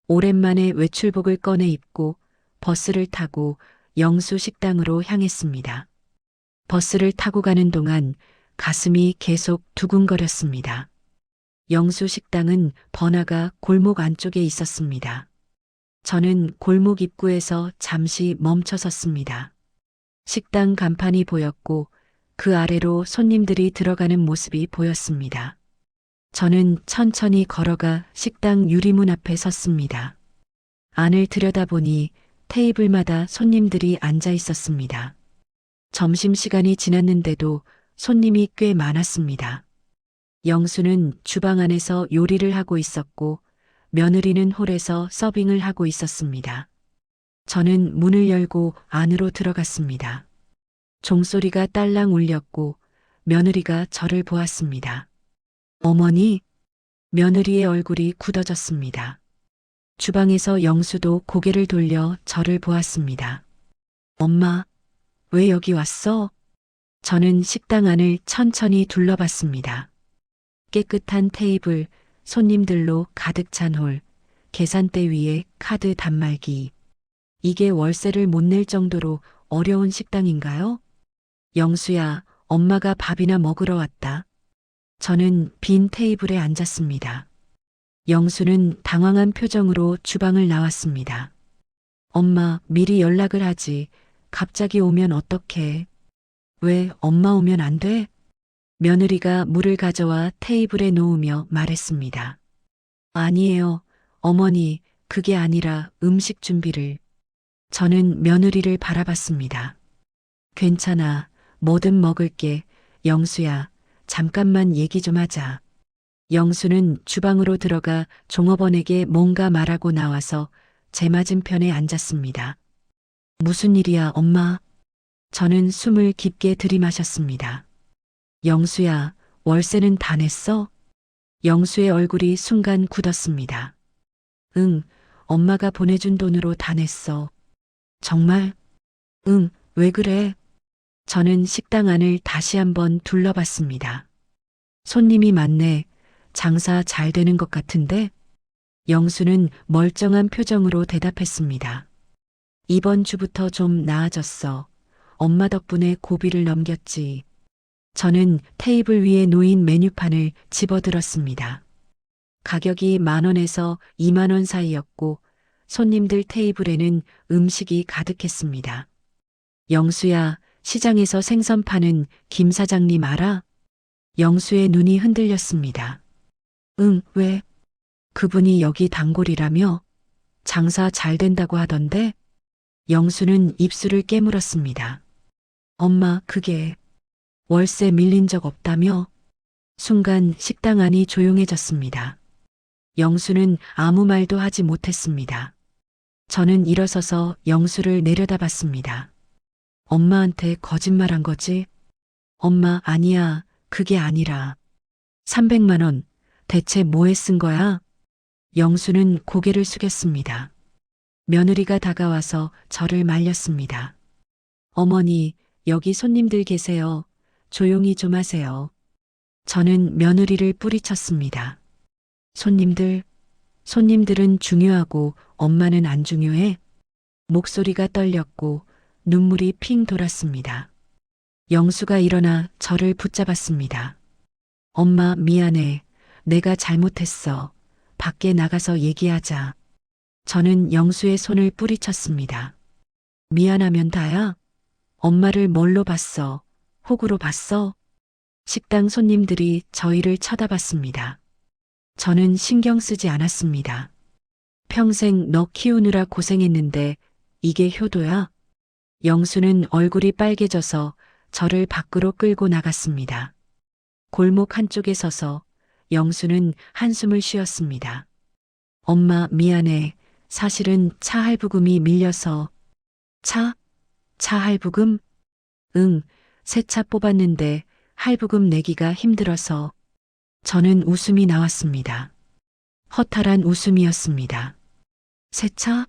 오랜만에 외출복을 꺼내 입고 버스를 타고 영수 식당으로 향했습니다. 버스를 타고 가는 동안 가슴이 계속 두근거렸습니다. 영수 식당은 번화가 골목 안쪽에 있었습니다. 저는 골목 입구에서 잠시 멈춰 섰습니다. 식당 간판이 보였고 그 아래로 손님들이 들어가는 모습이 보였습니다. 저는 천천히 걸어가 식당 유리문 앞에 섰습니다. 안을 들여다보니 테이블마다 손님들이 앉아 있었습니다. 점심시간이 지났는데도 손님이 꽤 많았습니다. 영수는 주방 안에서 요리를 하고 있었고 며느리는 홀에서 서빙을 하고 있었습니다. 저는 문을 열고 안으로 들어갔습니다. 종소리가 딸랑 울렸고 며느리가 저를 보았습니다. 어머니, 며느리의 얼굴이 굳어졌습니다. 주방에서 영수도 고개를 돌려 저를 보았습니다. 엄마, 왜 여기 왔어? 저는 식당 안을 천천히 둘러봤습니다. 깨끗한 테이블, 손님들로 가득 찬 홀, 계산대 위에 카드 단말기. 이게 월세를 못 낼 정도로 어려운 식당인가요? 영수야, 엄마가 밥이나 먹으러 왔다. 저는 빈 테이블에 앉았습니다. 영수는 당황한 표정으로 주방을 나왔습니다. 엄마, 미리 연락을 하지. 갑자기 오면 어떡해? 왜 엄마 오면 안 돼? 며느리가 물을 가져와 테이블에 놓으며 말했습니다. 아니에요, 어머니, 그게 아니라 음식 준비를. 저는 며느리를 바라봤습니다. 괜찮아, 뭐든 먹을게. 영수야, 잠깐만 얘기 좀 하자. 영수는 주방으로 들어가 종업원에게 뭔가 말하고 나와서 제 맞은편에 앉았습니다. 무슨 일이야, 엄마? 저는 숨을 깊게 들이마셨습니다. 영수야, 월세는 다 냈어? 영수의 얼굴이 순간 굳었습니다. 응, 엄마가 보내준 돈으로 다 냈어. 정말? 응, 왜 그래? 저는 식당 안을 다시 한번 둘러봤습니다. 손님이 많네. 장사 잘 되는 것 같은데? 영수는 멀쩡한 표정으로 대답했습니다. 이번 주부터 좀 나아졌어. 엄마 덕분에 고비를 넘겼지. 저는 테이블 위에 놓인 메뉴판을 집어들었습니다. 가격이 10,000원에서 20,000원 사이였고 손님들 테이블에는 음식이 가득했습니다. 영수야, 시장에서 생선 파는 김 사장님 알아? 영수의 눈이 흔들렸습니다. 응, 왜? 그분이 여기 단골이라며? 장사 잘 된다고 하던데? 영수는 입술을 깨물었습니다. 엄마, 그게 월세 밀린 적 없다며? 순간 식당 안이 조용해졌습니다. 영수는 아무 말도 하지 못했습니다. 저는 일어서서 영수를 내려다봤습니다. 엄마한테 거짓말한 거지? 엄마, 아니야. 그게 아니라 300만 원, 대체 뭐에 쓴 거야? 영수는 고개를 숙였습니다. 며느리가 다가와서 저를 말렸습니다. 어머니, 여기 손님들 계세요. 조용히 좀 하세요. 저는 며느리를 뿌리쳤습니다. 손님들은 중요하고 엄마는 안 중요해? 목소리가 떨렸고 눈물이 핑 돌았습니다. 영수가 일어나 저를 붙잡았습니다. 엄마, 미안해. 내가 잘못했어. 밖에 나가서 얘기하자. 저는 영수의 손을 뿌리쳤습니다. 미안하면 다야? 엄마를 뭘로 봤어? 호구로 봤어? 식당 손님들이 저희를 쳐다봤습니다. 저는 신경 쓰지 않았습니다. 평생 너 키우느라 고생했는데 이게 효도야? 영수는 얼굴이 빨개져서 저를 밖으로 끌고 나갔습니다. 골목 한쪽에 서서 영수는 한숨을 쉬었습니다. 엄마, 미안해. 사실은 차 할부금이 밀려서. 차 할부금? 응, 새 차 뽑았는데 할부금 내기가 힘들어서. 저는 웃음이 나왔습니다. 허탈한 웃음이었습니다. 새 차?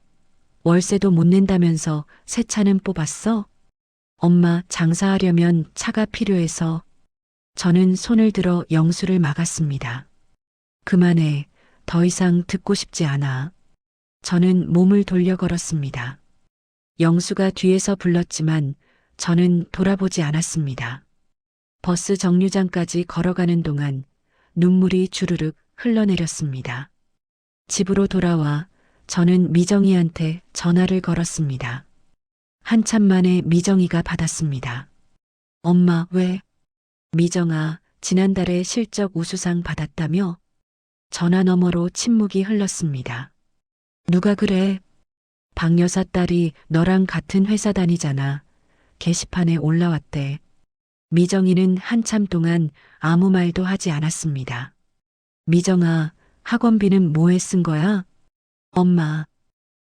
월세도 못 낸다면서 새 차는 뽑았어? 엄마, 장사하려면 차가 필요해서. 저는 손을 들어 영수를 막았습니다. 그만해. 더 이상 듣고 싶지 않아. 저는 몸을 돌려 걸었습니다. 영수가 뒤에서 불렀지만 저는 돌아보지 않았습니다. 버스 정류장까지 걸어가는 동안 눈물이 주르륵 흘러내렸습니다. 집으로 돌아와 저는 미정이한테 전화를 걸었습니다. 한참 만에 미정이가 받았습니다. 엄마, 왜? 미정아, 지난달에 실적 우수상 받았다며? 전화 너머로 침묵이 흘렀습니다. 누가 그래? 박 여사 딸이 너랑 같은 회사 다니잖아. 게시판에 올라왔대. 미정이는 한참 동안 아무 말도 하지 않았습니다. 미정아, 학원비는 뭐에 쓴 거야? 엄마,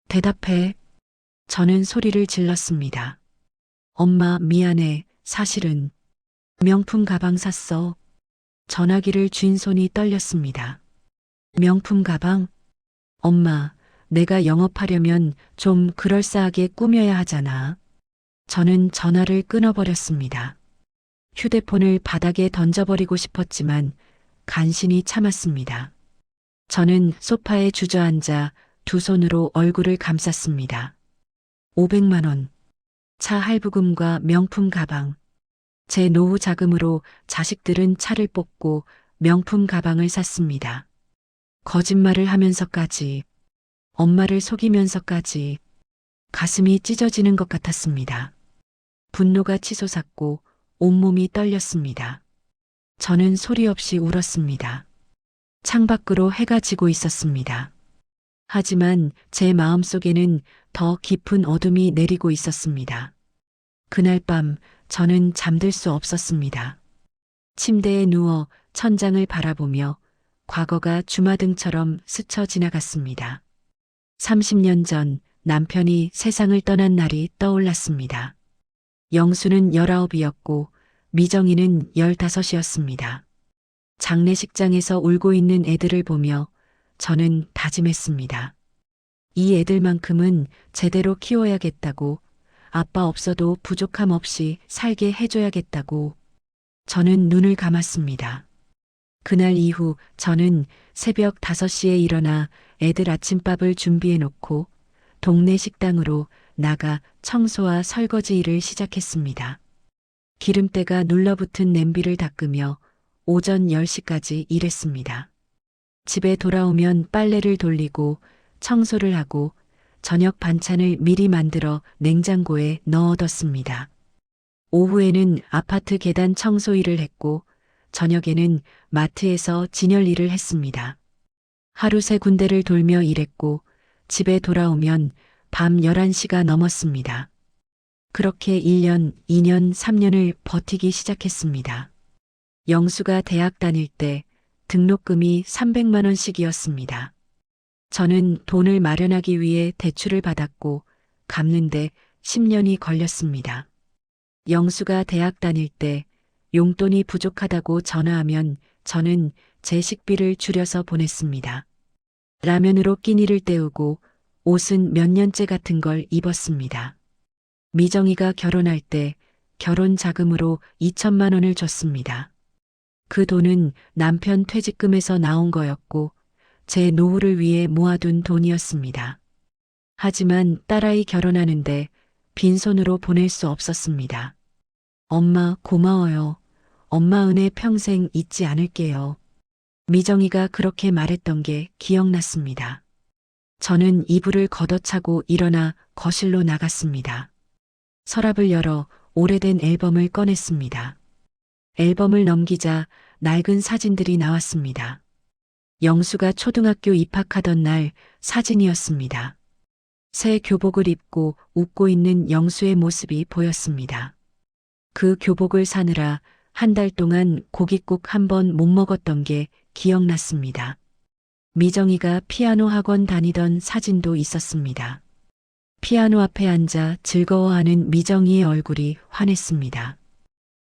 대답해. 저는 소리를 질렀습니다. 엄마, 미안해. 사실은 명품 가방 샀어. 전화기를 쥔 손이 떨렸습니다. 명품 가방? 엄마, 내가 영업하려면 좀 그럴싸하게 꾸며야 하잖아. 저는 전화를 끊어버렸습니다. 휴대폰을 바닥에 던져버리고 싶었지만 간신히 참았습니다. 저는 소파에 주저앉아 두 손으로 얼굴을 감쌌습니다. 500만 원. 차 할부금과 명품 가방. 제 노후 자금으로 자식들은 차를 뽑고 명품 가방을 샀습니다. 거짓말을 하면서까지, 엄마를 속이면서까지 가슴이 찢어지는 것 같았습니다. 분노가 치솟았고 온몸이 떨렸습니다. 저는 소리 없이 울었습니다. 창밖으로 해가 지고 있었습니다. 하지만 제 마음속에는 더 깊은 어둠이 내리고 있었습니다. 그날 밤 저는 잠들 수 없었습니다. 침대에 누워 천장을 바라보며 과거가 주마등처럼 스쳐 지나갔습니다. 30년 전 남편이 세상을 떠난 날이 떠올랐습니다. 영수는 19이었고 미정이는 15이었습니다. 장례식장에서 울고 있는 애들을 보며 저는 다짐했습니다. 이 애들만큼은 제대로 키워야겠다고, 아빠 없어도 부족함 없이 살게 해줘야겠다고. 저는 눈을 감았습니다. 그날 이후 저는 새벽 5시에 일어나 애들 아침밥을 준비해 놓고 동네 식당으로 나가 청소와 설거지 일을 시작했습니다. 기름때가 눌러붙은 냄비를 닦으며 오전 10시까지 일했습니다. 집에 돌아오면 빨래를 돌리고 청소를 하고 저녁 반찬을 미리 만들어 냉장고에 넣어뒀습니다. 오후에는 아파트 계단 청소 일을 했고 저녁에는 마트에서 진열 일을 했습니다. 하루 3군데를 돌며 일했고 집에 돌아오면 밤 11시가 넘었습니다. 그렇게 1년, 2년, 3년을 버티기 시작했습니다. 영수가 대학 다닐 때 등록금이 300만 원씩이었습니다. 저는 돈을 마련하기 위해 대출을 받았고 갚는데 10년이 걸렸습니다. 영수가 대학 다닐 때 용돈이 부족하다고 전화하면 저는 제 식비를 줄여서 보냈습니다. 라면으로 끼니를 때우고 옷은 몇 년째 같은 걸 입었습니다. 미정이가 결혼할 때 결혼 자금으로 2천만 원을 줬습니다. 그 돈은 남편 퇴직금에서 나온 거였고 제 노후를 위해 모아둔 돈이었습니다. 하지만 딸아이 결혼하는데 빈손으로 보낼 수 없었습니다. 엄마 고마워요. 엄마 은혜 평생 잊지 않을게요. 미정이가 그렇게 말했던 게 기억났습니다. 저는 이불을 걷어차고 일어나 거실로 나갔습니다. 서랍을 열어 오래된 앨범을 꺼냈습니다. 앨범을 넘기자 낡은 사진들이 나왔습니다. 영수가 초등학교 입학하던 날 사진이었습니다. 새 교복을 입고 웃고 있는 영수의 모습이 보였습니다. 그 교복을 사느라 한 달 동안 고깃국 한 번 못 먹었던 게 기억났습니다. 미정이가 피아노 학원 다니던 사진도 있었습니다. 피아노 앞에 앉아 즐거워하는 미정이의 얼굴이 환했습니다.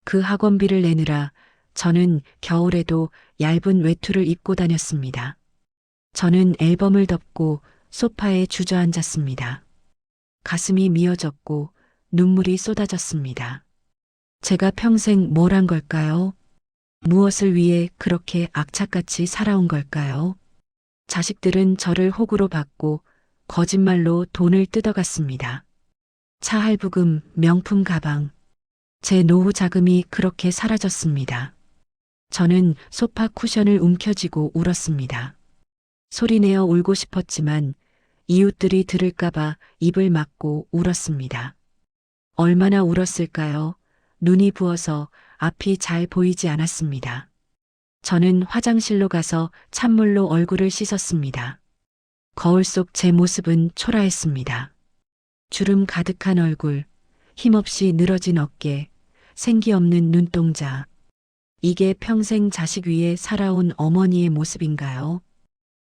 그 학원비를 내느라 저는 겨울에도 얇은 외투를 입고 다녔습니다. 저는 앨범을 덮고 소파에 주저앉았습니다. 가슴이 미어졌고 눈물이 쏟아졌습니다. 제가 평생 뭘 한 걸까요? 무엇을 위해 그렇게 악착같이 살아온 걸까요? 자식들은 저를 호구로 받고 거짓말로 돈을 뜯어갔습니다. 차 할부금, 명품 가방. 제 노후 자금이 그렇게 사라졌습니다. 저는 소파 쿠션을 움켜쥐고 울었습니다. 소리내어 울고 싶었지만 이웃들이 들을까봐 입을 막고 울었습니다. 얼마나 울었을까요? 눈이 부어서 앞이 잘 보이지 않았습니다. 저는 화장실로 가서 찬물로 얼굴을 씻었습니다. 거울 속 제 모습은 초라했습니다. 주름 가득한 얼굴, 힘없이 늘어진 어깨, 생기 없는 눈동자. 이게 평생 자식 위에 살아온 어머니의 모습인가요?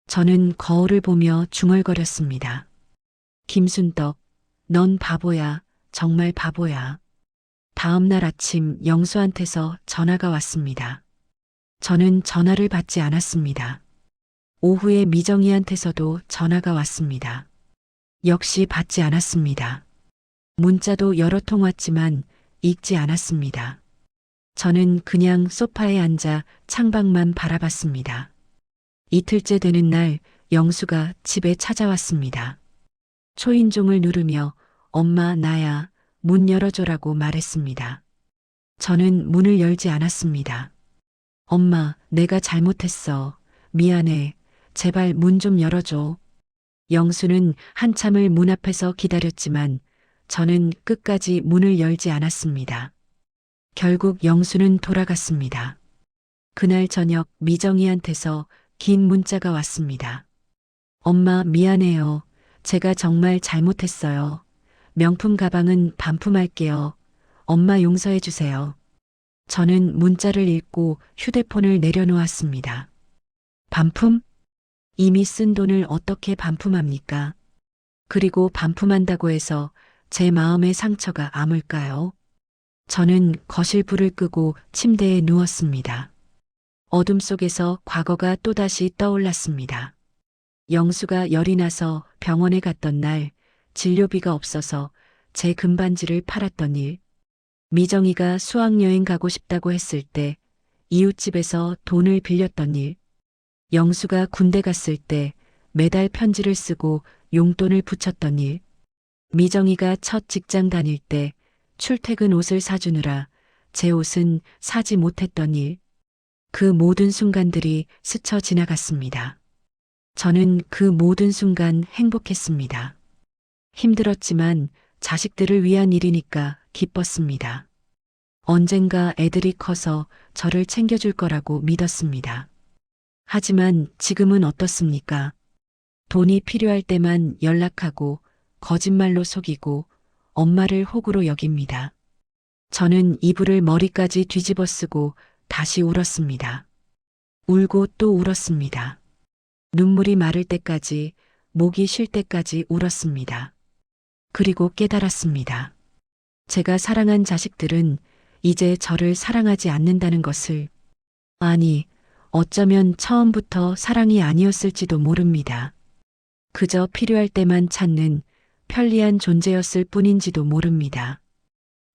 저는 거울을 보며 중얼거렸습니다. 김순덕, 넌 바보야, 정말 바보야. 다음 날 아침 영수한테서 전화가 왔습니다. 저는 전화를 받지 않았습니다. 오후에 미정이한테서도 전화가 왔습니다. 역시 받지 않았습니다. 문자도 여러 통 왔지만 읽지 않았습니다. 저는 그냥 소파에 앉아 창밖만 바라봤습니다. 이틀째 되는 날 영수가 집에 찾아왔습니다. 초인종을 누르며 엄마 나야 문 열어줘라고 말했습니다. 저는 문을 열지 않았습니다. 엄마 내가 잘못했어. 미안해. 제발 문 좀 열어줘. 영수는 한참을 문 앞에서 기다렸지만 저는 끝까지 문을 열지 않았습니다. 결국 영수는 돌아갔습니다. 그날 저녁 미정이한테서 긴 문자가 왔습니다. 엄마 미안해요. 제가 정말 잘못했어요. 명품 가방은 반품할게요. 엄마 용서해 주세요. 저는 문자를 읽고 휴대폰을 내려놓았습니다. 반품? 이미 쓴 돈을 어떻게 반품합니까? 그리고 반품한다고 해서 제 마음의 상처가 아물까요? 저는 거실 불을 끄고 침대에 누웠습니다. 어둠 속에서 과거가 또다시 떠올랐습니다. 영수가 열이 나서 병원에 갔던 날 진료비가 없어서 제 금반지를 팔았던 일, 미정이가 수학여행 가고 싶다고 했을 때 이웃집에서 돈을 빌렸던 일, 영수가 군대 갔을 때 매달 편지를 쓰고 용돈을 붙였던 일, 미정이가 첫 직장 다닐 때 출퇴근 옷을 사주느라 제 옷은 사지 못했던 일, 그 모든 순간들이 스쳐 지나갔습니다. 저는 그 모든 순간 행복했습니다. 힘들었지만 자식들을 위한 일이니까 기뻤습니다. 언젠가 애들이 커서 저를 챙겨줄 거라고 믿었습니다. 하지만 지금은 어떻습니까? 돈이 필요할 때만 연락하고 거짓말로 속이고 엄마를 호구로 여깁니다. 저는 이불을 머리까지 뒤집어 쓰고 다시 울었습니다. 울고 또 울었습니다. 눈물이 마를 때까지, 목이 쉴 때까지 울었습니다. 그리고 깨달았습니다. 제가 사랑한 자식들은 이제 저를 사랑하지 않는다는 것을, 아니, 어쩌면 처음부터 사랑이 아니었을지도 모릅니다. 그저 필요할 때만 찾는 편리한 존재였을 뿐인지도 모릅니다.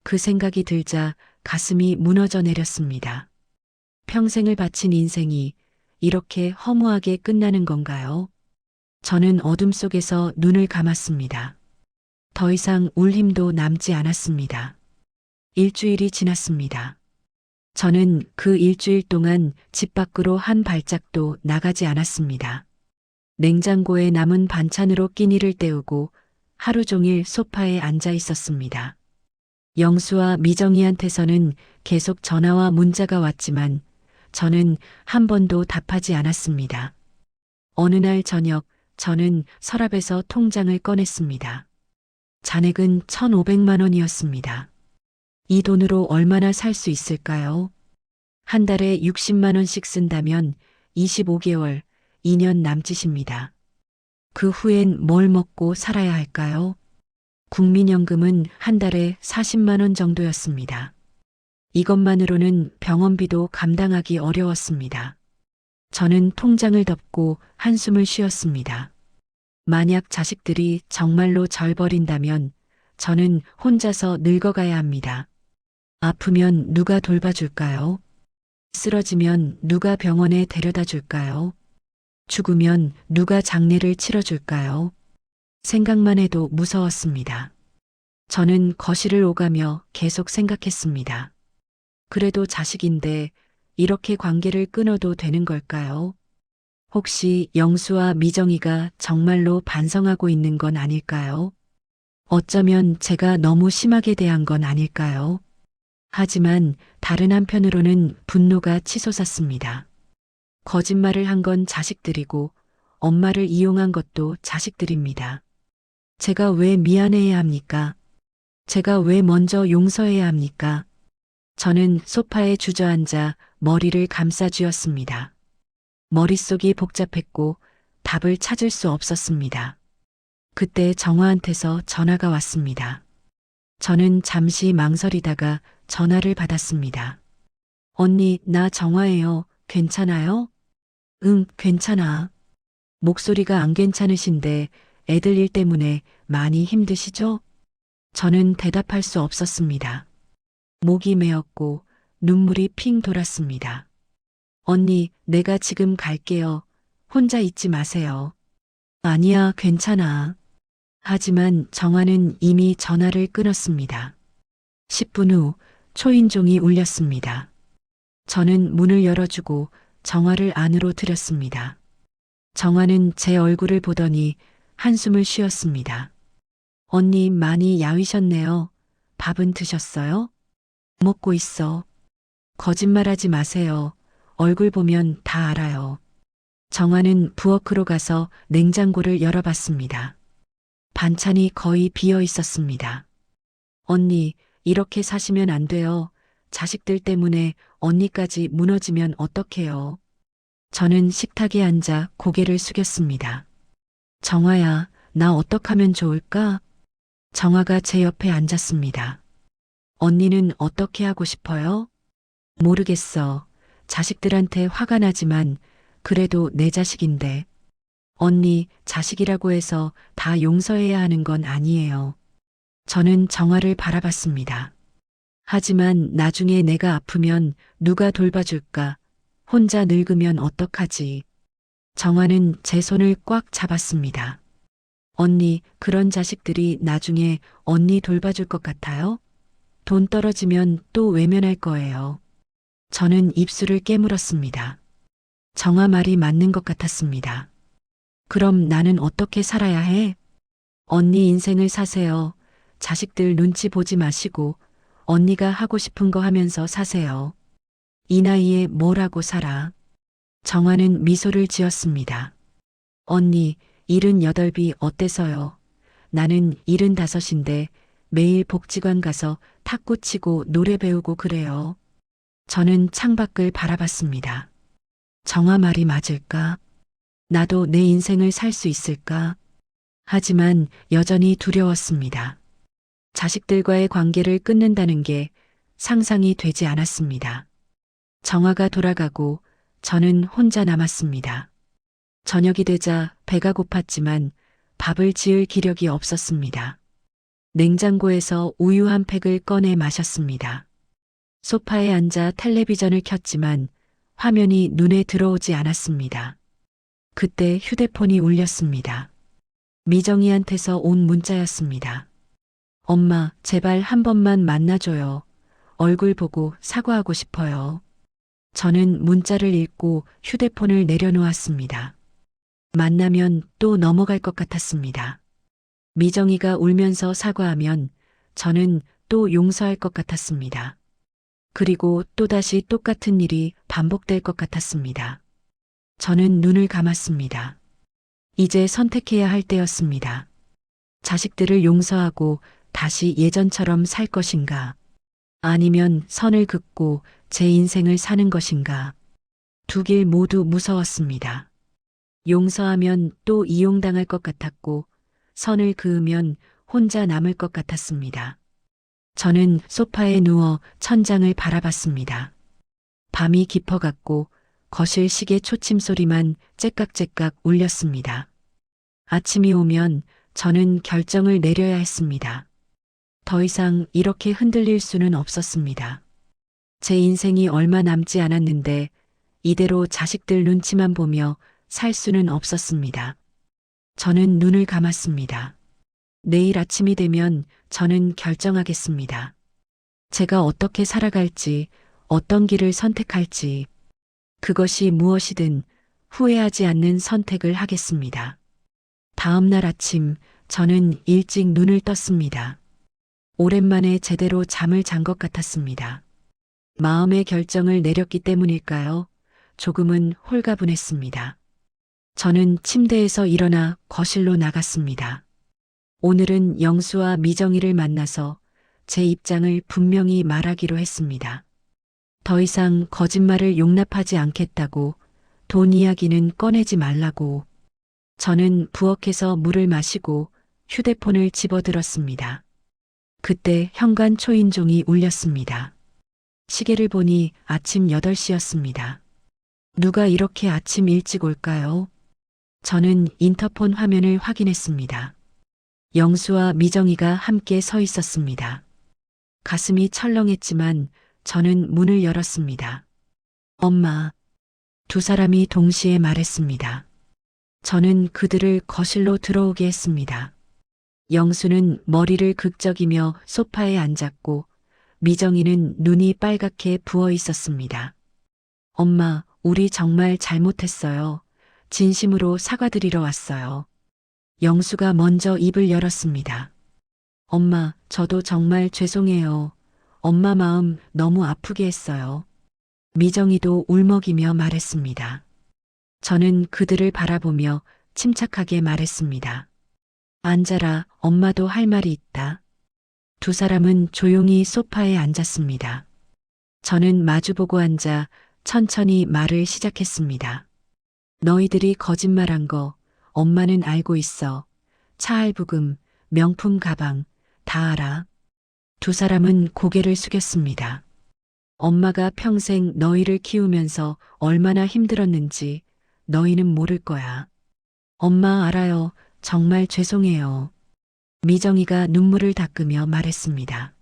그 생각이 들자 가슴이 무너져 내렸습니다. 평생을 바친 인생이 이렇게 허무하게 끝나는 건가요? 저는 어둠 속에서 눈을 감았습니다. 더 이상 울 힘도 남지 않았습니다. 일주일이 지났습니다. 저는 그 일주일 동안 집 밖으로 한 발짝도 나가지 않았습니다. 냉장고에 남은 반찬으로 끼니를 때우고 하루 종일 소파에 앉아 있었습니다. 영수와 미정이한테서는 계속 전화와 문자가 왔지만 저는 한 번도 답하지 않았습니다. 어느 날 저녁 저는 서랍에서 통장을 꺼냈습니다. 잔액은 1,500만 원이었습니다. 이 돈으로 얼마나 살 수 있을까요? 한 달에 60만 원씩 쓴다면 25개월, 2년 남짓입니다. 그 후엔 뭘 먹고 살아야 할까요? 국민연금은 한 달에 40만 원 정도였습니다. 이것만으로는 병원비도 감당하기 어려웠습니다. 저는 통장을 덮고 한숨을 쉬었습니다. 만약 자식들이 정말로 절 버린다면 저는 혼자서 늙어가야 합니다. 아프면 누가 돌봐줄까요? 쓰러지면 누가 병원에 데려다 줄까요? 죽으면 누가 장례를 치러줄까요? 생각만 해도 무서웠습니다. 저는 거실을 오가며 계속 생각했습니다. 그래도 자식인데 이렇게 관계를 끊어도 되는 걸까요? 혹시 영수와 미정이가 정말로 반성하고 있는 건 아닐까요? 어쩌면 제가 너무 심하게 대한 건 아닐까요? 하지만 다른 한편으로는 분노가 치솟았습니다. 거짓말을 한 건 자식들이고 엄마를 이용한 것도 자식들입니다. 제가 왜 미안해야 합니까? 제가 왜 먼저 용서해야 합니까? 저는 소파에 주저앉아 머리를 감싸쥐었습니다. 머릿속이 복잡했고 답을 찾을 수 없었습니다. 그때 정화한테서 전화가 왔습니다. 저는 잠시 망설이다가 전화를 받았습니다. 언니, 나 정화예요. 괜찮아요? 응, 괜찮아. 목소리가 안 괜찮으신데 애들 일 때문에 많이 힘드시죠? 저는 대답할 수 없었습니다. 목이 메었고 눈물이 핑 돌았습니다. 언니, 내가 지금 갈게요. 혼자 있지 마세요. 아니야, 괜찮아. 하지만 정화는 이미 전화를 끊었습니다. 10분 후 초인종이 울렸습니다. 저는 문을 열어주고 정화를 안으로 들였습니다. 정화는 제 얼굴을 보더니 한숨을 쉬었습니다. 언니 많이 야위셨네요. 밥은 드셨어요? 먹고 있어. 거짓말하지 마세요. 얼굴 보면 다 알아요. 정화는 부엌으로 가서 냉장고를 열어봤습니다. 반찬이 거의 비어 있었습니다. 언니, 이렇게 사시면 안 돼요. 자식들 때문에 언니까지 무너지면 어떡해요. 저는 식탁에 앉아 고개를 숙였습니다. 정화야, 나 어떡하면 좋을까? 정화가 제 옆에 앉았습니다. 언니는 어떻게 하고 싶어요? 모르겠어. 자식들한테 화가 나지만 그래도 내 자식인데. 언니, 자식이라고 해서 다 용서해야 하는 건 아니에요. 저는 정화를 바라봤습니다. 하지만 나중에 내가 아프면 누가 돌봐줄까? 혼자 늙으면 어떡하지? 정화는 제 손을 꽉 잡았습니다. 언니, 그런 자식들이 나중에 언니 돌봐줄 것 같아요? 돈 떨어지면 또 외면할 거예요. 저는 입술을 깨물었습니다. 정화 말이 맞는 것 같았습니다. 그럼 나는 어떻게 살아야 해? 언니 인생을 사세요. 자식들 눈치 보지 마시고 언니가 하고 싶은 거 하면서 사세요. 이 나이에 뭘 하고 살아? 정화는 미소를 지었습니다. 언니, 78이 어때서요? 나는 75인데 매일 복지관 가서 탁구 치고 노래 배우고 그래요. 저는 창밖을 바라봤습니다. 정화 말이 맞을까? 나도 내 인생을 살 수 있을까? 하지만 여전히 두려웠습니다. 자식들과의 관계를 끊는다는 게 상상이 되지 않았습니다. 정화가 돌아가고 저는 혼자 남았습니다. 저녁이 되자 배가 고팠지만 밥을 지을 기력이 없었습니다. 냉장고에서 우유 한 팩을 꺼내 마셨습니다. 소파에 앉아 텔레비전을 켰지만 화면이 눈에 들어오지 않았습니다. 그때 휴대폰이 울렸습니다. 미정이한테서 온 문자였습니다. 엄마, 제발 한 번만 만나줘요. 얼굴 보고 사과하고 싶어요. 저는 문자를 읽고 휴대폰을 내려놓았습니다. 만나면 또 넘어갈 것 같았습니다. 미정이가 울면서 사과하면 저는 또 용서할 것 같았습니다. 그리고 또다시 똑같은 일이 반복될 것 같았습니다. 저는 눈을 감았습니다. 이제 선택해야 할 때였습니다. 자식들을 용서하고 다시 예전처럼 살 것인가? 아니면 선을 긋고 제 인생을 사는 것인가? 두 길 모두 무서웠습니다. 용서하면 또 이용당할 것 같았고, 선을 그으면 혼자 남을 것 같았습니다. 저는 소파에 누워 천장을 바라봤습니다. 밤이 깊어갔고 거실 시계 초침 소리만 째깍째깍 울렸습니다. 아침이 오면 저는 결정을 내려야 했습니다. 더 이상 이렇게 흔들릴 수는 없었습니다. 제 인생이 얼마 남지 않았는데 이대로 자식들 눈치만 보며 살 수는 없었습니다. 저는 눈을 감았습니다. 내일 아침이 되면 저는 결정하겠습니다. 제가 어떻게 살아갈지, 어떤 길을 선택할지, 그것이 무엇이든 후회하지 않는 선택을 하겠습니다. 다음 날 아침 저는 일찍 눈을 떴습니다. 오랜만에 제대로 잠을 잔 것 같았습니다. 마음의 결정을 내렸기 때문일까요? 조금은 홀가분했습니다. 저는 침대에서 일어나 거실로 나갔습니다. 오늘은 영수와 미정이를 만나서 제 입장을 분명히 말하기로 했습니다. 더 이상 거짓말을 용납하지 않겠다고, 돈 이야기는 꺼내지 말라고. 저는 부엌에서 물을 마시고 휴대폰을 집어들었습니다. 그때 현관 초인종이 울렸습니다. 시계를 보니 아침 8시였습니다. 누가 이렇게 아침 일찍 올까요? 저는 인터폰 화면을 확인했습니다. 영수와 미정이가 함께 서 있었습니다. 가슴이 철렁했지만 저는 문을 열었습니다. 엄마. 두 사람이 동시에 말했습니다. 저는 그들을 거실로 들어오게 했습니다. 영수는 머리를 극적이며 소파에 앉았고 미정이는 눈이 빨갛게 부어 있었습니다. 엄마, 우리 정말 잘못했어요. 진심으로 사과드리러 왔어요. 영수가 먼저 입을 열었습니다. 엄마, 저도 정말 죄송해요. 엄마 마음 너무 아프게 했어요. 미정이도 울먹이며 말했습니다. 저는 그들을 바라보며 침착하게 말했습니다. 앉아라, 엄마도 할 말이 있다. 두 사람은 조용히 소파에 앉았습니다. 저는 마주보고 앉아 천천히 말을 시작했습니다. 너희들이 거짓말한 거 엄마는 알고 있어. 차 할부금, 명품 가방, 다 알아. 두 사람은 고개를 숙였습니다. 엄마가 평생 너희를 키우면서 얼마나 힘들었는지 너희는 모를 거야. 엄마 알아요. 정말 죄송해요. 미정이가 눈물을 닦으며 말했습니다.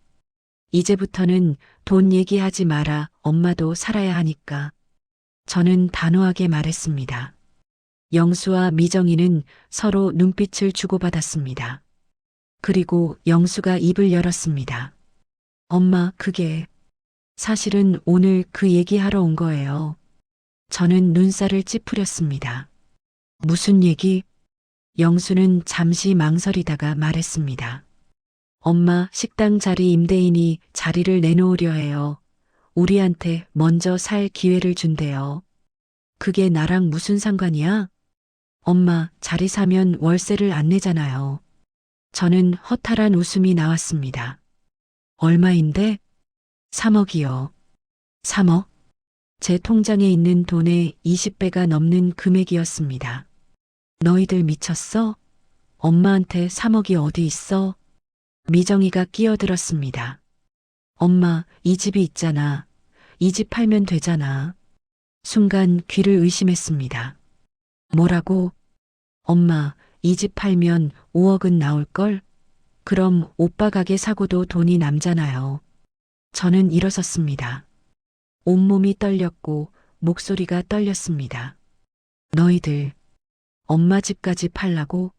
이제부터는 돈 얘기하지 마라. 엄마도 살아야 하니까. 저는 단호하게 말했습니다. 영수와 미정이는 서로 눈빛을 주고받았습니다. 그리고 영수가 입을 열었습니다. 엄마, 그게 사실은 오늘 그 얘기하러 온 거예요. 저는 눈살을 찌푸렸습니다. 무슨 얘기? 영수는 잠시 망설이다가 말했습니다. 엄마, 식당 자리 임대인이 자리를 내놓으려 해요. 우리한테 먼저 살 기회를 준대요. 그게 나랑 무슨 상관이야? 엄마, 자리 사면 월세를 안 내잖아요. 저는 허탈한 웃음이 나왔습니다. 얼마인데? 3억이요. 3억? 제 통장에 있는 돈의 20배가 넘는 금액이었습니다. 너희들 미쳤어? 엄마한테 3억이 어디 있어? 미정이가 끼어들었습니다. 엄마, 이 집이 있잖아. 이 집 팔면 되잖아. 순간 귀를 의심했습니다. 뭐라고? 엄마, 이 집 팔면 5억은 나올걸? 그럼 오빠 가게 사고도 돈이 남잖아요. 저는 일어섰습니다. 온몸이 떨렸고 목소리가 떨렸습니다. 너희들, 엄마 집까지 팔라고?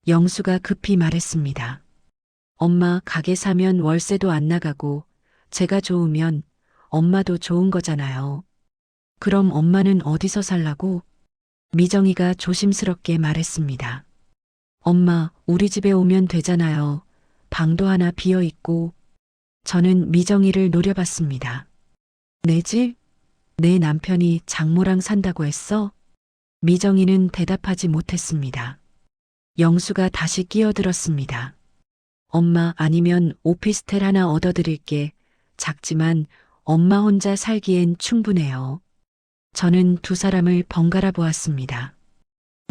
영수가 급히 말했습니다. 엄마 가게 사면 월세도 안 나가고 제가 좋으면 엄마도 좋은 거잖아요. 그럼 엄마는 어디서 살라고? 미정이가 조심스럽게 말했습니다. 엄마, 우리 집에 오면 되잖아요. 방도 하나 비어 있고. 저는 미정이를 노려봤습니다. 내 집? 내 남편이 장모랑 산다고 했어? 미정이는 대답하지 못했습니다. 영수가 다시 끼어들었습니다. 엄마 아니면 오피스텔 하나 얻어드릴게. 작지만 엄마 혼자 살기엔 충분해요. 저는 두 사람을 번갈아 보았습니다.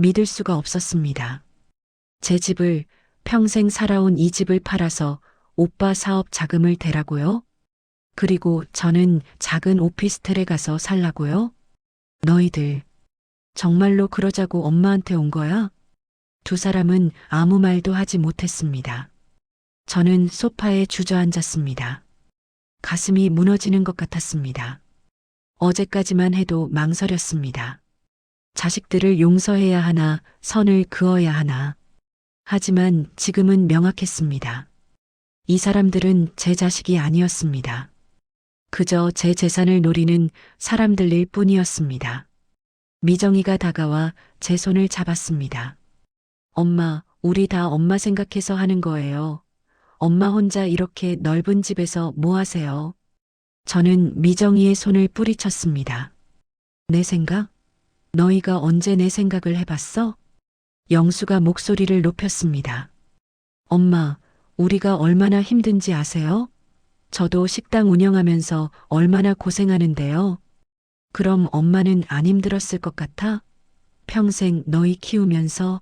믿을 수가 없었습니다. 제 집을 평생 살아온 이 집을 팔아서 오빠 사업 자금을 대라고요? 그리고 저는 작은 오피스텔에 가서 살라고요? 너희들 정말로 그러자고 엄마한테 온 거야? 두 사람은 아무 말도 하지 못했습니다. 저는 소파에 주저앉았습니다. 가슴이 무너지는 것 같았습니다. 어제까지만 해도 망설였습니다. 자식들을 용서해야 하나, 선을 그어야 하나. 하지만 지금은 명확했습니다. 이 사람들은 제 자식이 아니었습니다. 그저 제 재산을 노리는 사람들일 뿐이었습니다. 미정이가 다가와 제 손을 잡았습니다. 엄마, 우리 다 엄마 생각해서 하는 거예요. 엄마 혼자 이렇게 넓은 집에서 뭐 하세요? 저는 미정이의 손을 뿌리쳤습니다. 내 생각? 너희가 언제 내 생각을 해봤어? 영수가 목소리를 높였습니다. 엄마, 우리가 얼마나 힘든지 아세요? 저도 식당 운영하면서 얼마나 고생하는데요. 그럼 엄마는 안 힘들었을 것 같아? 평생 너희 키우면서?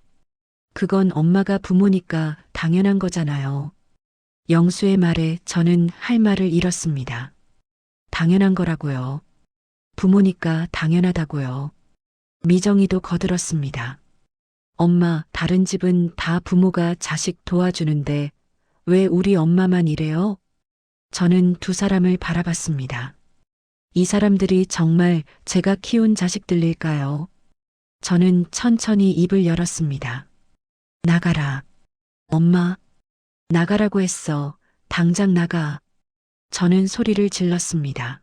그건 엄마가 부모니까 당연한 거잖아요. 영수의 말에 저는 할 말을 잃었습니다. 당연한 거라고요. 부모니까 당연하다고요. 미정이도 거들었습니다. 엄마, 다른 집은 다 부모가 자식 도와주는데 왜 우리 엄마만 이래요? 저는 두 사람을 바라봤습니다. 이 사람들이 정말 제가 키운 자식들일까요? 저는 천천히 입을 열었습니다. 나가라. 엄마, 나가라고 했어. 당장 나가. 저는 소리를 질렀습니다.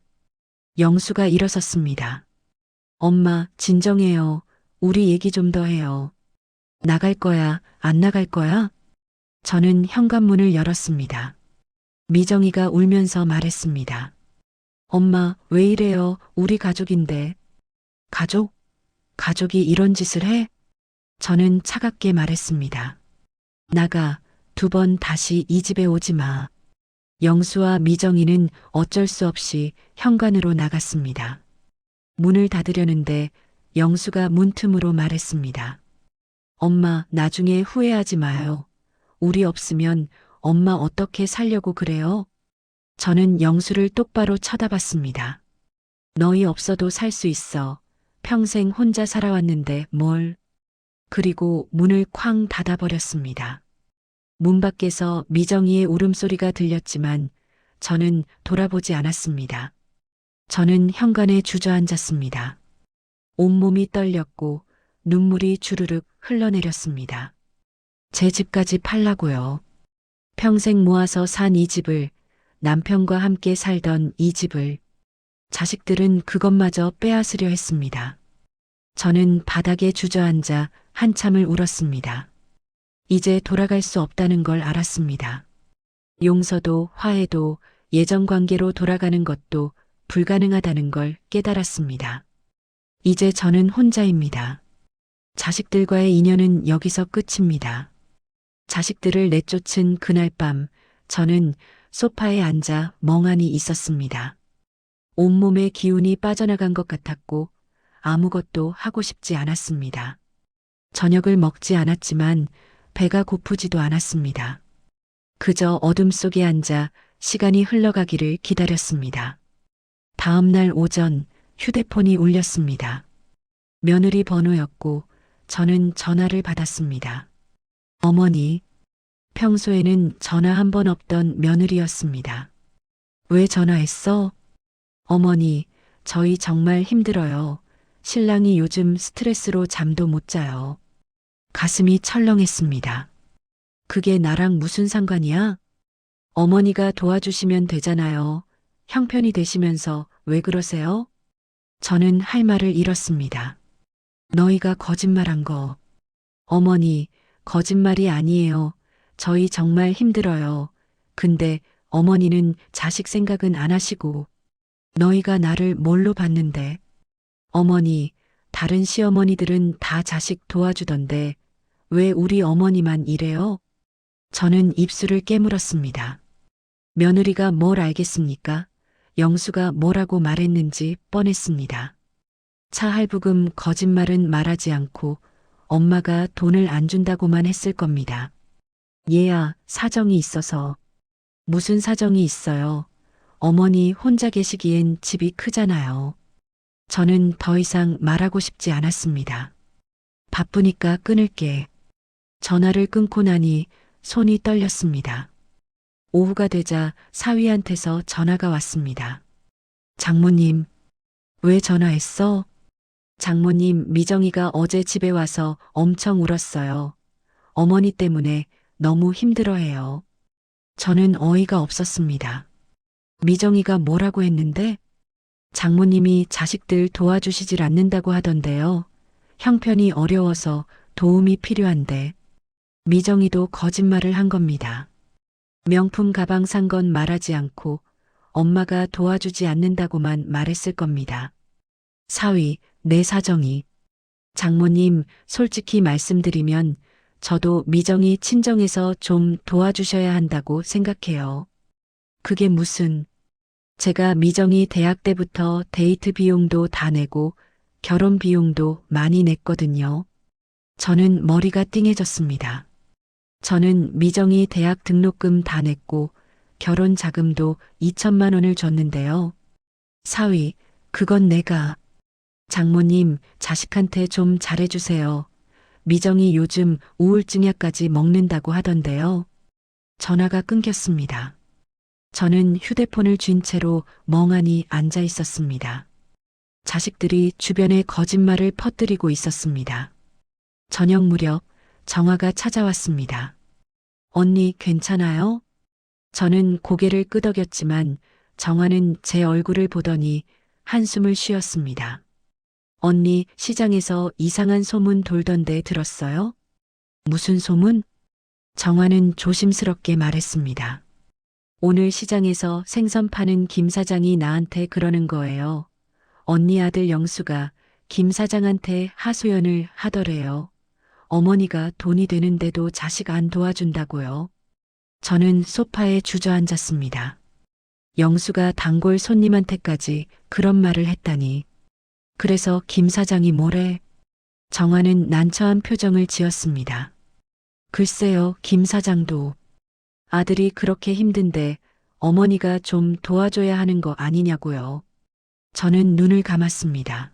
영수가 일어섰습니다. 엄마, 진정해요. 우리 얘기 좀 더 해요. 나갈 거야, 안 나갈 거야? 저는 현관문을 열었습니다. 미정이가 울면서 말했습니다. 엄마, 왜 이래요? 우리 가족인데. 가족? 가족이 이런 짓을 해? 저는 차갑게 말했습니다. 나가, 두 번 다시 이 집에 오지 마. 영수와 미정이는 어쩔 수 없이 현관으로 나갔습니다. 문을 닫으려는데 영수가 문틈으로 말했습니다. 엄마, 나중에 후회하지 마요. 우리 없으면 엄마 어떻게 살려고 그래요? 저는 영수를 똑바로 쳐다봤습니다. 너희 없어도 살 수 있어. 평생 혼자 살아왔는데 뭘. 그리고 문을 쾅 닫아버렸습니다. 문 밖에서 미정이의 울음소리가 들렸지만 저는 돌아보지 않았습니다. 저는 현관에 주저앉았습니다. 온몸이 떨렸고 눈물이 주르륵 흘러내렸습니다. 제 집까지 팔라고요. 평생 모아서 산 이 집을, 남편과 함께 살던 이 집을, 자식들은 그것마저 빼앗으려 했습니다. 저는 바닥에 주저앉아 한참을 울었습니다. 이제 돌아갈 수 없다는 걸 알았습니다. 용서도 화해도 예전 관계로 돌아가는 것도 불가능하다는 걸 깨달았습니다. 이제 저는 혼자입니다. 자식들과의 인연은 여기서 끝입니다. 자식들을 내쫓은 그날 밤 저는 소파에 앉아 멍하니 있었습니다. 온몸의 기운이 빠져나간 것 같았고 아무것도 하고 싶지 않았습니다. 저녁을 먹지 않았지만 배가 고프지도 않았습니다. 그저 어둠 속에 앉아 시간이 흘러가기를 기다렸습니다. 다음 날 오전 휴대폰이 울렸습니다. 며느리 번호였고 저는 전화를 받았습니다. 어머니, 평소에는 전화 한 번 없던 며느리였습니다. 왜 전화했어? 어머니, 저희 정말 힘들어요. 신랑이 요즘 스트레스로 잠도 못 자요. 가슴이 철렁했습니다. 그게 나랑 무슨 상관이야? 어머니가 도와주시면 되잖아요. 형편이 되시면서 왜 그러세요? 저는 할 말을 잃었습니다. 너희가 거짓말한 거. 어머니, 거짓말이 아니에요. 저희 정말 힘들어요. 근데 어머니는 자식 생각은 안 하시고 너희가 나를 뭘로 봤는데? 어머니, 다른 시어머니들은 다 자식 도와주던데 왜 우리 어머니만 이래요? 저는 입술을 깨물었습니다. 며느리가 뭘 알겠습니까? 영수가 뭐라고 말했는지 뻔했습니다. 차 할부금 거짓말은 말하지 않고 엄마가 돈을 안 준다고만 했을 겁니다. 얘야, 사정이 있어서. 무슨 사정이 있어요? 어머니 혼자 계시기엔 집이 크잖아요. 저는 더 이상 말하고 싶지 않았습니다. 바쁘니까 끊을게. 전화를 끊고 나니 손이 떨렸습니다. 오후가 되자 사위한테서 전화가 왔습니다. 장모님, 왜 전화했어? 장모님, 미정이가 어제 집에 와서 엄청 울었어요. 어머니 때문에 너무 힘들어해요. 저는 어이가 없었습니다. 미정이가 뭐라고 했는데? 장모님이 자식들 도와주시질 않는다고 하던데요. 형편이 어려워서 도움이 필요한데. 미정이도 거짓말을 한 겁니다. 명품 가방 산 건 말하지 않고 엄마가 도와주지 않는다고만 말했을 겁니다. 사위, 내 사정이. 장모님, 솔직히 말씀드리면 저도 미정이 친정에서 좀 도와주셔야 한다고 생각해요. 그게 무슨, 제가 미정이 대학 때부터 데이트 비용도 다 내고 결혼 비용도 많이 냈거든요. 저는 머리가 띵해졌습니다. 저는 미정이 대학 등록금 다 냈고 결혼 자금도 2천만 원을 줬는데요. 사위, 그건 내가. 장모님, 자식한테 좀 잘해주세요. 미정이 요즘 우울증 약까지 먹는다고 하던데요. 전화가 끊겼습니다. 저는 휴대폰을 쥔 채로 멍하니 앉아 있었습니다. 자식들이 주변에 거짓말을 퍼뜨리고 있었습니다. 저녁 무렵 정화가 찾아왔습니다. 언니 괜찮아요? 저는 고개를 끄덕였지만 정화는 제 얼굴을 보더니 한숨을 쉬었습니다. 언니, 시장에서 이상한 소문 돌던데 들었어요? 무슨 소문? 정화는 조심스럽게 말했습니다. 오늘 시장에서 생선 파는 김 사장이 나한테 그러는 거예요. 언니 아들 영수가 김 사장한테 하소연을 하더래요. 어머니가 돈이 되는데도 자식 안 도와준다고요. 저는 소파에 주저앉았습니다. 영수가 단골 손님한테까지 그런 말을 했다니. 그래서 김 사장이 뭐래? 정화는 난처한 표정을 지었습니다. 글쎄요, 김 사장도. 아들이 그렇게 힘든데 어머니가 좀 도와줘야 하는 거 아니냐고요. 저는 눈을 감았습니다.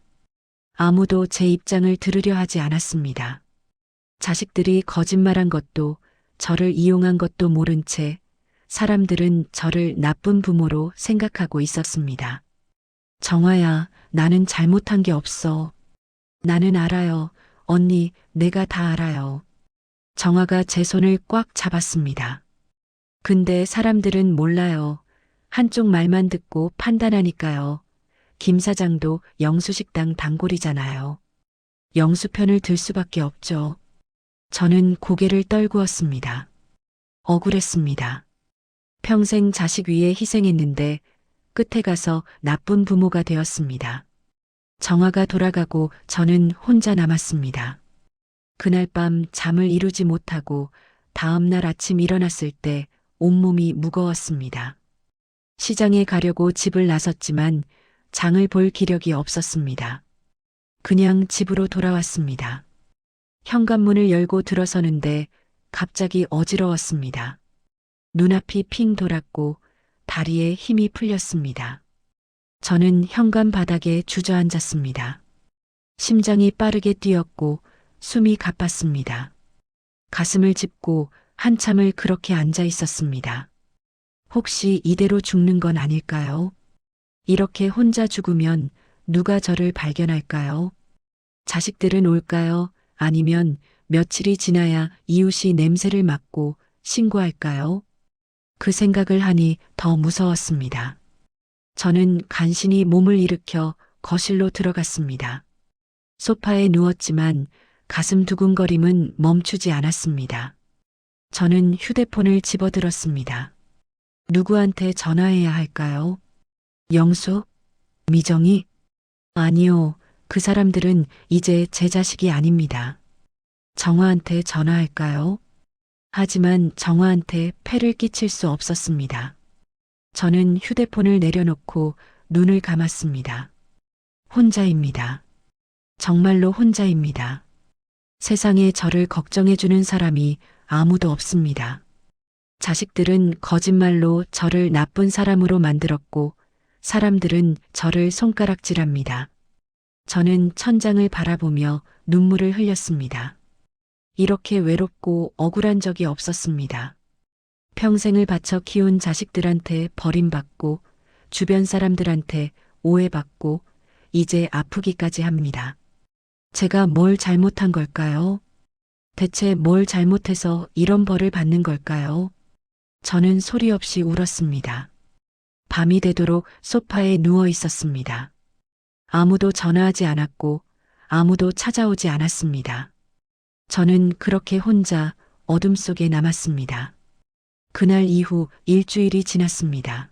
아무도 제 입장을 들으려 하지 않았습니다. 자식들이 거짓말한 것도 저를 이용한 것도 모른 채 사람들은 저를 나쁜 부모로 생각하고 있었습니다. 정화야, 나는 잘못한 게 없어. 나는 알아요. 언니, 내가 다 알아요. 정화가 제 손을 꽉 잡았습니다. 근데 사람들은 몰라요. 한쪽 말만 듣고 판단하니까요. 김 사장도 영수식당 단골이잖아요. 영수 편을 들 수밖에 없죠. 저는 고개를 떨구었습니다. 억울했습니다. 평생 자식 위해 희생했는데 끝에 가서 나쁜 부모가 되었습니다. 정화가 돌아가고 저는 혼자 남았습니다. 그날 밤 잠을 이루지 못하고 다음 날 아침 일어났을 때 온몸이 무거웠습니다. 시장에 가려고 집을 나섰지만 장을 볼 기력이 없었습니다. 그냥 집으로 돌아왔습니다. 현관문을 열고 들어서는데 갑자기 어지러웠습니다. 눈앞이 핑 돌았고 다리에 힘이 풀렸습니다. 저는 현관 바닥에 주저앉았습니다. 심장이 빠르게 뛰었고 숨이 가빴습니다. 가슴을 짚고 한참을 그렇게 앉아 있었습니다. 혹시 이대로 죽는 건 아닐까요? 이렇게 혼자 죽으면 누가 저를 발견할까요? 자식들은 올까요? 아니면 며칠이 지나야 이웃이 냄새를 맡고 신고할까요? 그 생각을 하니 더 무서웠습니다. 저는 간신히 몸을 일으켜 거실로 들어갔습니다. 소파에 누웠지만 가슴 두근거림은 멈추지 않았습니다. 저는 휴대폰을 집어들었습니다. 누구한테 전화해야 할까요? 영수? 미정이? 아니요. 그 사람들은 이제 제 자식이 아닙니다. 정화한테 전화할까요? 하지만 정화한테 폐를 끼칠 수 없었습니다. 저는 휴대폰을 내려놓고 눈을 감았습니다. 혼자입니다. 정말로 혼자입니다. 세상에 저를 걱정해주는 사람이 아무도 없습니다. 자식들은 거짓말로 저를 나쁜 사람으로 만들었고 사람들은 저를 손가락질합니다. 저는 천장을 바라보며 눈물을 흘렸습니다. 이렇게 외롭고 억울한 적이 없었습니다. 평생을 바쳐 키운 자식들한테 버림받고 주변 사람들한테 오해받고 이제 아프기까지 합니다. 제가 뭘 잘못한 걸까요? 대체 뭘 잘못해서 이런 벌을 받는 걸까요? 저는 소리 없이 울었습니다. 밤이 되도록 소파에 누워 있었습니다. 아무도 전화하지 않았고 아무도 찾아오지 않았습니다. 저는 그렇게 혼자 어둠 속에 남았습니다. 그날 이후 일주일이 지났습니다.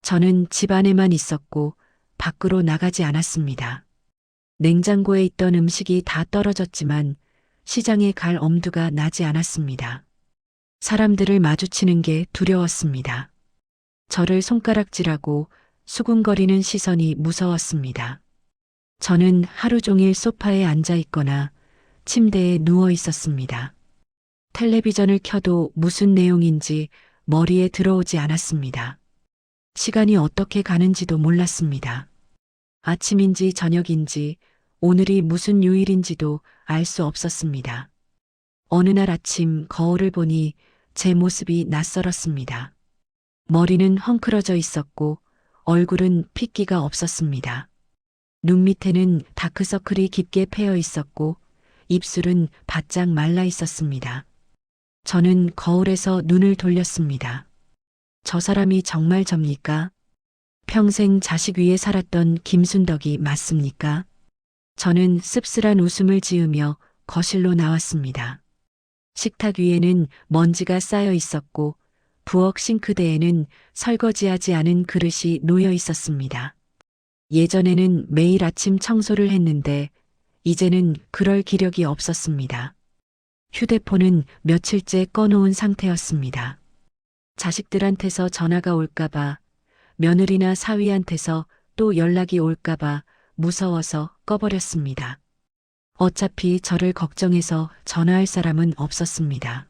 저는 집 안에만 있었고 밖으로 나가지 않았습니다. 냉장고에 있던 음식이 다 떨어졌지만 시장에 갈 엄두가 나지 않았습니다. 사람들을 마주치는 게 두려웠습니다. 저를 손가락질하고 수군거리는 시선이 무서웠습니다. 저는 하루 종일 소파에 앉아 있거나 침대에 누워 있었습니다. 텔레비전을 켜도 무슨 내용인지 머리에 들어오지 않았습니다. 시간이 어떻게 가는지도 몰랐습니다. 아침인지 저녁인지 오늘이 무슨 요일인지도 알 수 없었습니다. 어느 날 아침 거울을 보니 제 모습이 낯설었습니다. 머리는 헝클어져 있었고 얼굴은 핏기가 없었습니다. 눈 밑에는 다크서클이 깊게 패여 있었고 입술은 바짝 말라 있었습니다. 저는 거울에서 눈을 돌렸습니다. 저 사람이 정말 접니까? 평생 자식 위에 살았던 김순덕이 맞습니까? 저는 씁쓸한 웃음을 지으며 거실로 나왔습니다. 식탁 위에는 먼지가 쌓여 있었고 부엌 싱크대에는 설거지하지 않은 그릇이 놓여 있었습니다. 예전에는 매일 아침 청소를 했는데 이제는 그럴 기력이 없었습니다. 휴대폰은 며칠째 꺼놓은 상태였습니다. 자식들한테서 전화가 올까봐, 며느리나 사위한테서 또 연락이 올까봐 무서워서 꺼버렸습니다. 어차피 저를 걱정해서 전화할 사람은 없었습니다.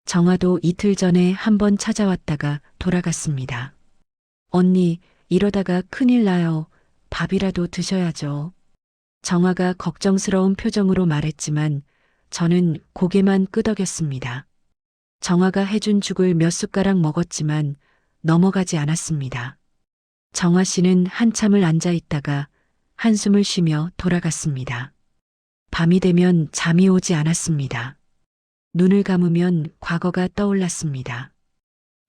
정화도 이틀 전에 한번 찾아왔다가 돌아갔습니다. 언니, 이러다가 큰일 나요. 밥이라도 드셔야죠. 정화가 걱정스러운 표정으로 말했지만 저는 고개만 끄덕였습니다. 정화가 해준 죽을 몇 숟가락 먹었지만 넘어가지 않았습니다. 정화 씨는 한참을 앉아 있다가 한숨을 쉬며 돌아갔습니다. 밤이 되면 잠이 오지 않았습니다. 눈을 감으면 과거가 떠올랐습니다.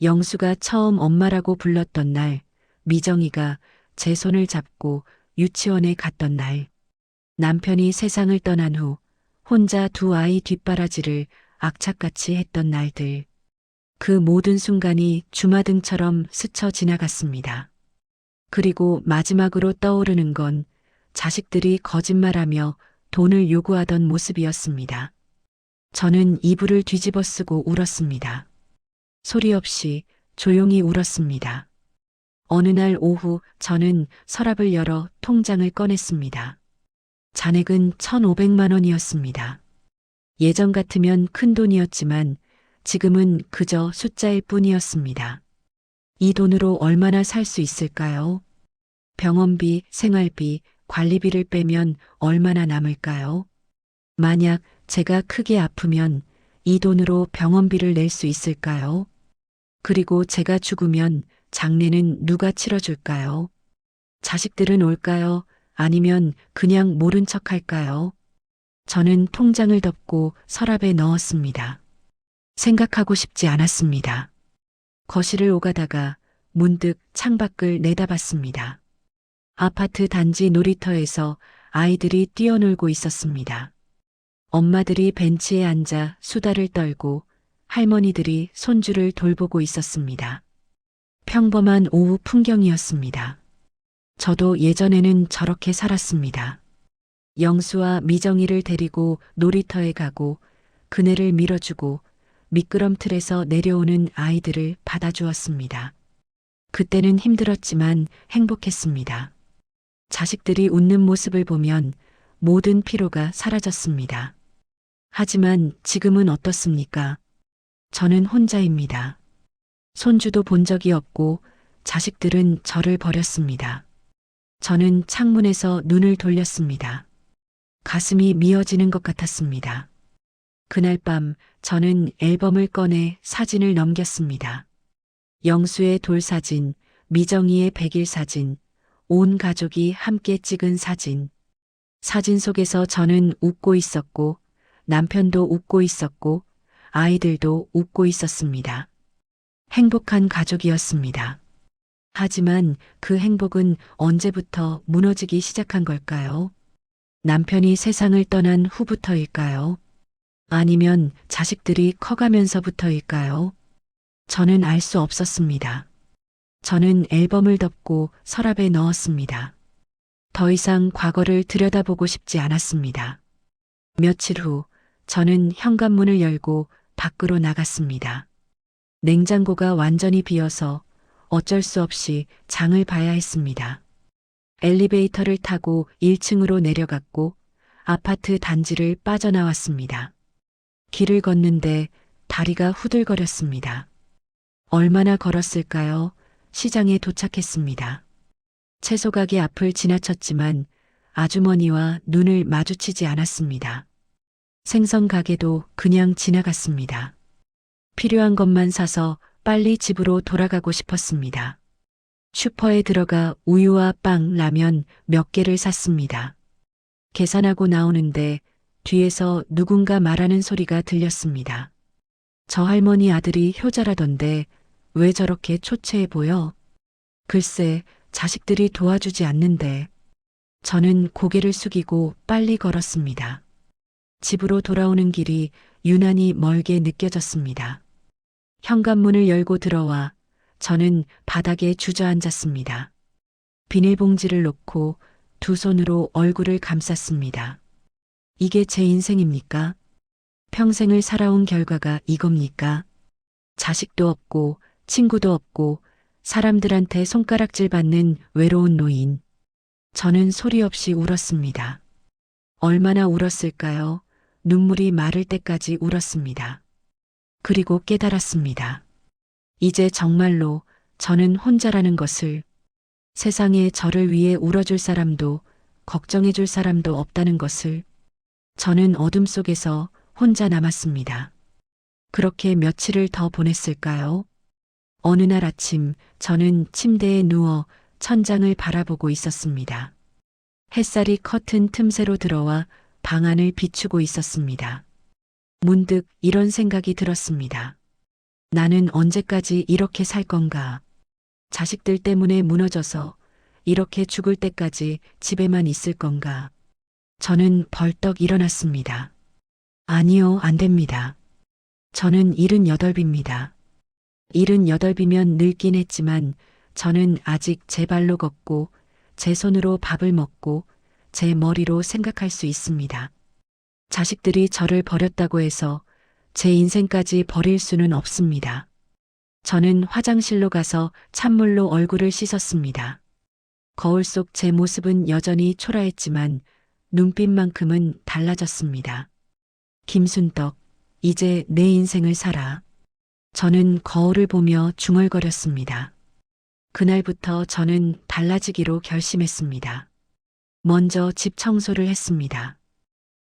영수가 처음 엄마라고 불렀던 날, 미정이가 제 손을 잡고 유치원에 갔던 날, 남편이 세상을 떠난 후 혼자 두 아이 뒷바라지를 악착같이 했던 날들. 그 모든 순간이 주마등처럼 스쳐 지나갔습니다. 그리고 마지막으로 떠오르는 건 자식들이 거짓말하며 돈을 요구하던 모습이었습니다. 저는 이불을 뒤집어 쓰고 울었습니다. 소리 없이 조용히 울었습니다. 어느 날 오후 저는 서랍을 열어 통장을 꺼냈습니다. 잔액은 1,500만 원이었습니다. 예전 같으면 큰 돈이었지만 지금은 그저 숫자일 뿐이었습니다. 이 돈으로 얼마나 살 수 있을까요? 병원비, 생활비, 관리비를 빼면 얼마나 남을까요? 만약 제가 크게 아프면 이 돈으로 병원비를 낼 수 있을까요? 그리고 제가 죽으면 장례는 누가 치러줄까요? 자식들은 올까요? 아니면 그냥 모른 척 할까요? 저는 통장을 덮고 서랍에 넣었습니다. 생각하고 싶지 않았습니다. 거실을 오가다가 문득 창밖을 내다봤습니다. 아파트 단지 놀이터에서 아이들이 뛰어놀고 있었습니다. 엄마들이 벤치에 앉아 수다를 떨고 할머니들이 손주를 돌보고 있었습니다. 평범한 오후 풍경이었습니다. 저도 예전에는 저렇게 살았습니다. 영수와 미정이를 데리고 놀이터에 가고 그네를 밀어주고 미끄럼틀에서 내려오는 아이들을 받아주었습니다. 그때는 힘들었지만 행복했습니다. 자식들이 웃는 모습을 보면 모든 피로가 사라졌습니다. 하지만 지금은 어떻습니까? 저는 혼자입니다. 손주도 본 적이 없고 자식들은 저를 버렸습니다. 저는 창문에서 눈을 돌렸습니다. 가슴이 미어지는 것 같았습니다. 그날 밤 저는 앨범을 꺼내 사진을 넘겼습니다. 영수의 돌사진, 미정이의 백일 사진, 온 가족이 함께 찍은 사진. 사진 속에서 저는 웃고 있었고 남편도 웃고 있었고 아이들도 웃고 있었습니다. 행복한 가족이었습니다. 하지만 그 행복은 언제부터 무너지기 시작한 걸까요? 남편이 세상을 떠난 후부터일까요? 아니면 자식들이 커가면서부터일까요? 저는 알 수 없었습니다. 저는 앨범을 덮고 서랍에 넣었습니다. 더 이상 과거를 들여다보고 싶지 않았습니다. 며칠 후 저는 현관문을 열고 밖으로 나갔습니다. 냉장고가 완전히 비어서 어쩔 수 없이 장을 봐야 했습니다. 엘리베이터를 타고 1층으로 내려갔고 아파트 단지를 빠져나왔습니다. 길을 걷는데 다리가 후들거렸습니다. 얼마나 걸었을까요? 시장에 도착했습니다. 채소 가게 앞을 지나쳤지만 아주머니와 눈을 마주치지 않았습니다. 생선 가게도 그냥 지나갔습니다. 필요한 것만 사서 빨리 집으로 돌아가고 싶었습니다. 슈퍼에 들어가 우유와 빵, 라면 몇 개를 샀습니다. 계산하고 나오는데 뒤에서 누군가 말하는 소리가 들렸습니다. 저 할머니 아들이 효자라던데 왜 저렇게 초췌해 보여? 글쎄, 자식들이 도와주지 않는데. 저는 고개를 숙이고 빨리 걸었습니다. 집으로 돌아오는 길이 유난히 멀게 느껴졌습니다. 현관문을 열고 들어와 저는 바닥에 주저앉았습니다. 비닐봉지를 놓고 두 손으로 얼굴을 감쌌습니다. 이게 제 인생입니까? 평생을 살아온 결과가 이겁니까? 자식도 없고 친구도 없고 사람들한테 손가락질 받는 외로운 노인. 저는 소리 없이 울었습니다. 얼마나 울었을까요? 눈물이 마를 때까지 울었습니다. 그리고 깨달았습니다. 이제 정말로 저는 혼자라는 것을, 세상에 저를 위해 울어줄 사람도 걱정해줄 사람도 없다는 것을. 저는 어둠 속에서 혼자 남았습니다. 그렇게 며칠을 더 보냈을까요? 어느 날 아침 저는 침대에 누워 천장을 바라보고 있었습니다. 햇살이 커튼 틈새로 들어와 방 안을 비추고 있었습니다. 문득 이런 생각이 들었습니다. 나는 언제까지 이렇게 살 건가? 자식들 때문에 무너져서 이렇게 죽을 때까지 집에만 있을 건가? 저는 벌떡 일어났습니다. 아니요, 안 됩니다. 저는 78입니다. 78이면 늙긴 했지만 저는 아직 제 발로 걷고 제 손으로 밥을 먹고 제 머리로 생각할 수 있습니다. 자식들이 저를 버렸다고 해서 제 인생까지 버릴 수는 없습니다. 저는 화장실로 가서 찬물로 얼굴을 씻었습니다. 거울 속 제 모습은 여전히 초라했지만 눈빛만큼은 달라졌습니다. 김순덕, 이제 내 인생을 살아. 저는 거울을 보며 중얼거렸습니다. 그날부터 저는 달라지기로 결심했습니다. 먼저 집 청소를 했습니다.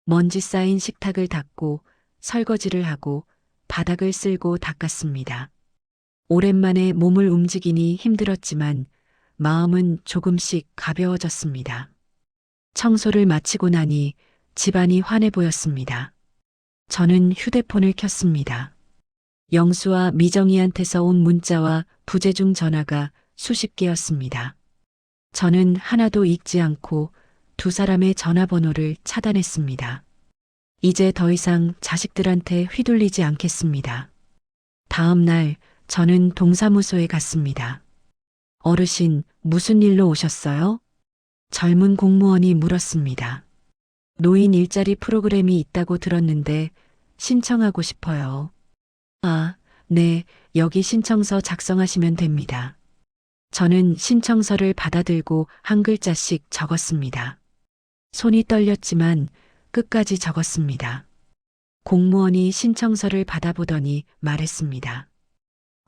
먼지 쌓인 식탁을 닦고 설거지를 하고 바닥을 쓸고 닦았습니다. 오랜만에 몸을 움직이니 힘들었지만 마음은 조금씩 가벼워졌습니다. 청소를 마치고 나니 집안이 환해 보였습니다. 저는 휴대폰을 켰습니다. 영수와 미정이한테서 온 문자와 부재중 전화가 수십 개였습니다. 저는 하나도 읽지 않고 두 사람의 전화번호를 차단했습니다. 이제 더 이상 자식들한테 휘둘리지 않겠습니다. 다음 날 저는 동사무소에 갔습니다. 어르신, 무슨 일로 오셨어요? 젊은 공무원이 물었습니다. 노인 일자리 프로그램이 있다고 들었는데 신청하고 싶어요. 아, 네, 여기 신청서 작성하시면 됩니다. 저는 신청서를 받아들고 한 글자씩 적었습니다. 손이 떨렸지만 끝까지 적었습니다. 공무원이 신청서를 받아보더니 말했습니다.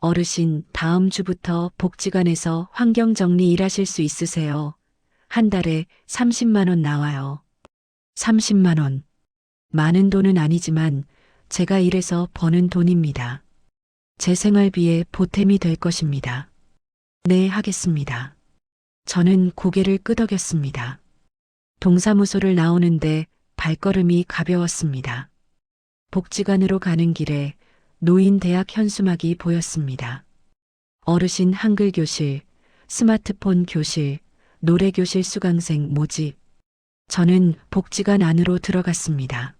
어르신, 다음 주부터 복지관에서 환경정리 일하실 수 있으세요. 한 달에 30만 원 나와요. 30만 원. 많은 돈은 아니지만 제가 일해서 버는 돈입니다. 제 생활비에 보탬이 될 것입니다. 네, 하겠습니다. 저는 고개를 끄덕였습니다. 동사무소를 나오는데 발걸음이 가벼웠습니다. 복지관으로 가는 길에 노인 대학 현수막이 보였습니다. 어르신 한글 교실, 스마트폰 교실, 노래 교실 수강생 모집. 저는 복지관 안으로 들어갔습니다.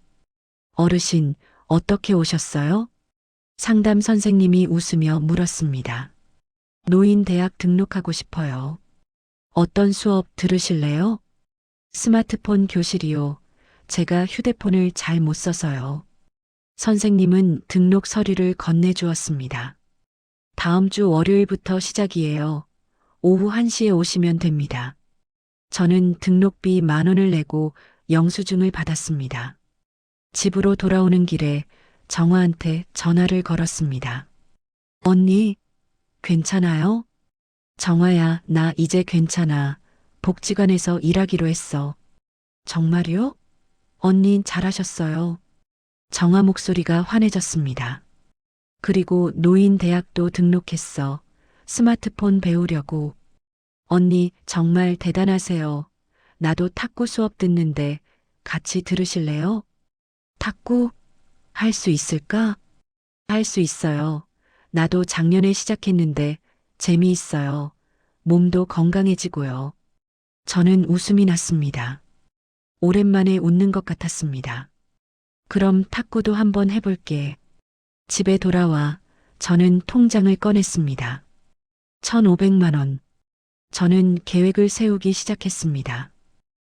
어르신, 어떻게 오셨어요? 상담 선생님이 웃으며 물었습니다. 노인 대학 등록하고 싶어요. 어떤 수업 들으실래요? 스마트폰 교실이요. 제가 휴대폰을 잘 못 써서요. 선생님은 등록 서류를 건네주었습니다. 다음 주 월요일부터 시작이에요. 오후 1시에 오시면 됩니다. 저는 등록비 10,000원을 내고 영수증을 받았습니다. 집으로 돌아오는 길에 정화한테 전화를 걸었습니다. 언니, 괜찮아요? 정화야, 나 이제 괜찮아. 복지관에서 일하기로 했어. 정말요? 언니 잘하셨어요. 정화 목소리가 환해졌습니다. 그리고 노인 대학도 등록했어. 스마트폰 배우려고. 언니 정말 대단하세요. 나도 탁구 수업 듣는데 같이 들으실래요? 탁구? 할 수 있을까? 할 수 있어요. 나도 작년에 시작했는데 재미있어요. 몸도 건강해지고요. 저는 웃음이 났습니다. 오랜만에 웃는 것 같았습니다. 그럼 탁구도 한번 해볼게. 집에 돌아와 저는 통장을 꺼냈습니다. 1,500만 원. 저는 계획을 세우기 시작했습니다.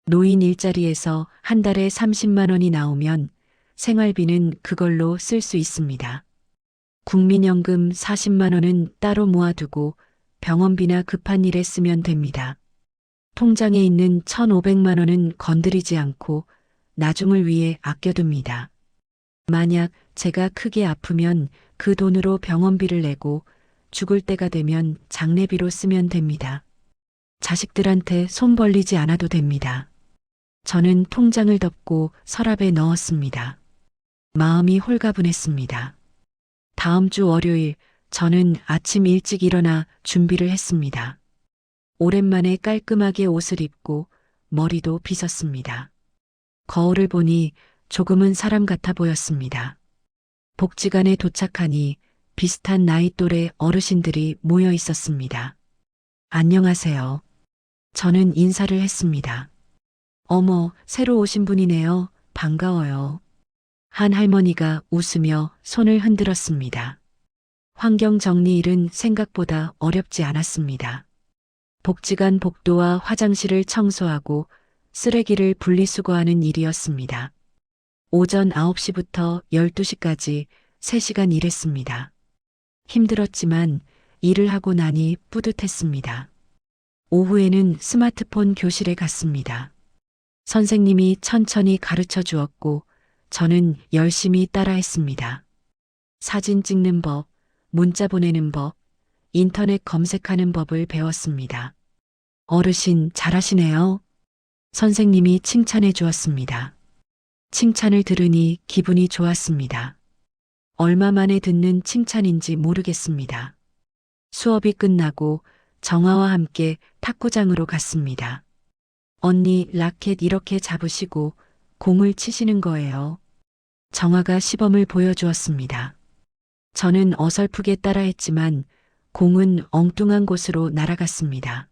노인 일자리에서 한 달에 30만 원이 나오면 생활비는 그걸로 쓸 수 있습니다. 국민연금 40만 원은 따로 모아두고 병원비나 급한 일에 쓰면 됩니다. 통장에 있는 1,500만 원은 건드리지 않고 나중을 위해 아껴둡니다. 만약 제가 크게 아프면 그 돈으로 병원비를 내고 죽을 때가 되면 장례비로 쓰면 됩니다. 자식들한테 손 벌리지 않아도 됩니다. 저는 통장을 덮고 서랍에 넣었습니다. 마음이 홀가분했습니다. 다음 주 월요일 저는 아침 일찍 일어나 준비를 했습니다. 오랜만에 깔끔하게 옷을 입고 머리도 빗었습니다. 거울을 보니 조금은 사람 같아 보였습니다. 복지관에 도착하니 비슷한 나이 또래 어르신들이 모여 있었습니다. 안녕하세요. 저는 인사를 했습니다. 어머, 새로 오신 분이네요. 반가워요. 한 할머니가 웃으며 손을 흔들었습니다. 환경정리 일은 생각보다 어렵지 않았습니다. 복지관 복도와 화장실을 청소하고 쓰레기를 분리수거하는 일이었습니다. 오전 9시부터 12시까지 3시간 일했습니다. 힘들었지만 일을 하고 나니 뿌듯했습니다. 오후에는 스마트폰 교실에 갔습니다. 선생님이 천천히 가르쳐 주었고 저는 열심히 따라했습니다. 사진 찍는 법, 문자 보내는 법, 인터넷 검색하는 법을 배웠습니다. 어르신 잘하시네요. 선생님이 칭찬해 주었습니다. 칭찬을 들으니 기분이 좋았습니다. 얼마 만에 듣는 칭찬인지 모르겠습니다. 수업이 끝나고 정아와 함께 탁구장으로 갔습니다. 언니 라켓 이렇게 잡으시고 공을 치시는 거예요. 정아가 시범을 보여주었습니다. 저는 어설프게 따라했지만 공은 엉뚱한 곳으로 날아갔습니다.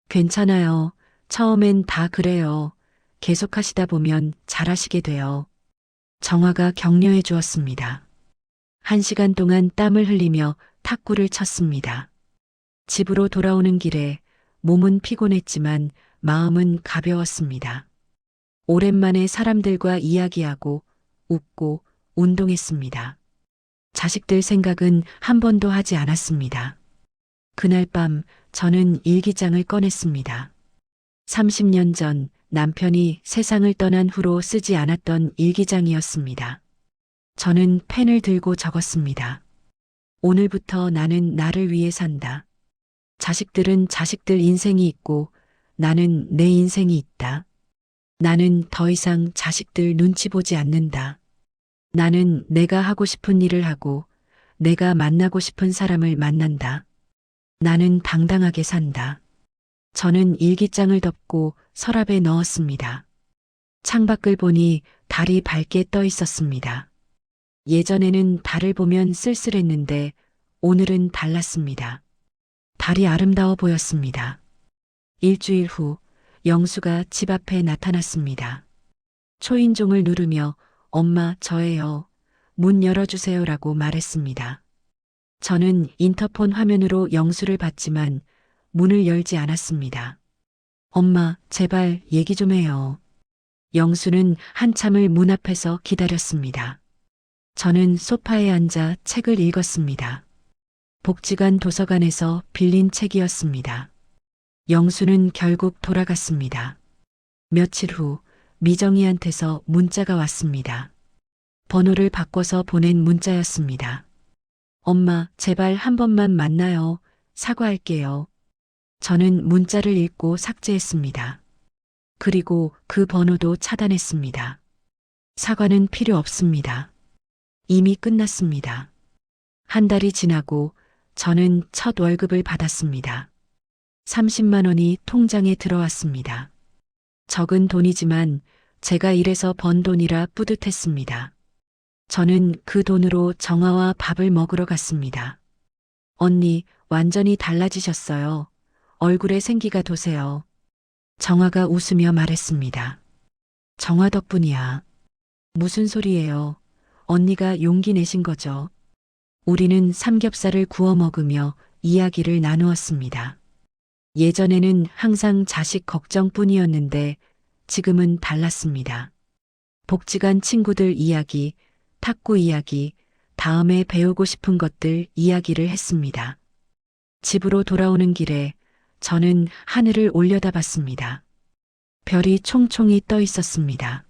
괜찮아요. 처음엔 다 그래요. 계속하시다 보면 잘하시게 돼요. 정아가 격려해 주었습니다. 1시간 동안 땀을 흘리며 탁구를 쳤습니다. 집으로 돌아오는 길에 몸은 피곤했지만 마음은 가벼웠습니다. 오랜만에 사람들과 이야기하고 웃고 운동했습니다. 자식들 생각은 한 번도 하지 않았습니다. 그날 밤 저는 일기장을 꺼냈습니다. 30년 전 남편이 세상을 떠난 후로 쓰지 않았던 일기장이었습니다. 저는 펜을 들고 적었습니다. 오늘부터 나는 나를 위해 산다. 자식들은 자식들 인생이 있고 나는 내 인생이 있다. 나는 더 이상 자식들 눈치 보지 않는다. 나는 내가 하고 싶은 일을 하고 내가 만나고 싶은 사람을 만난다. 나는 당당하게 산다. 저는 일기장을 덮고 서랍에 넣었습니다. 창밖을 보니 달이 밝게 떠 있었습니다. 예전에는 달을 보면 쓸쓸했는데 오늘은 달랐습니다. 달이 아름다워 보였습니다. 일주일 후 영수가 집 앞에 나타났습니다. 초인종을 누르며 엄마 저예요. 문 열어주세요라고 말했습니다. 저는 인터폰 화면으로 영수를 봤지만 문을 열지 않았습니다. 엄마 제발 얘기 좀 해요. 영수는 한참을 문 앞에서 기다렸습니다. 저는 소파에 앉아 책을 읽었습니다. 복지관 도서관에서 빌린 책이었습니다. 영수는 결국 돌아갔습니다. 며칠 후 미정이한테서 문자가 왔습니다. 번호를 바꿔서 보낸 문자였습니다. 엄마, 제발 한 번만 만나요. 사과할게요. 저는 문자를 읽고 삭제했습니다. 그리고 그 번호도 차단했습니다. 사과는 필요 없습니다. 이미 끝났습니다. 한 달이 지나고 저는 첫 월급을 받았습니다. 30만 원이 통장에 들어왔습니다. 적은 돈이지만 제가 일해서 번 돈이라 뿌듯했습니다. 저는 그 돈으로 정아와 밥을 먹으러 갔습니다. 언니, 완전히 달라지셨어요. 얼굴에 생기가 도세요. 정아가 웃으며 말했습니다. 정아 덕분이야. 무슨 소리예요? 언니가 용기 내신 거죠. 우리는 삼겹살을 구워 먹으며 이야기를 나누었습니다. 예전에는 항상 자식 걱정뿐이었는데 지금은 달랐습니다. 복지관 친구들 이야기, 탁구 이야기, 다음에 배우고 싶은 것들 이야기를 했습니다. 집으로 돌아오는 길에 저는 하늘을 올려다봤습니다. 별이 총총히 떠 있었습니다.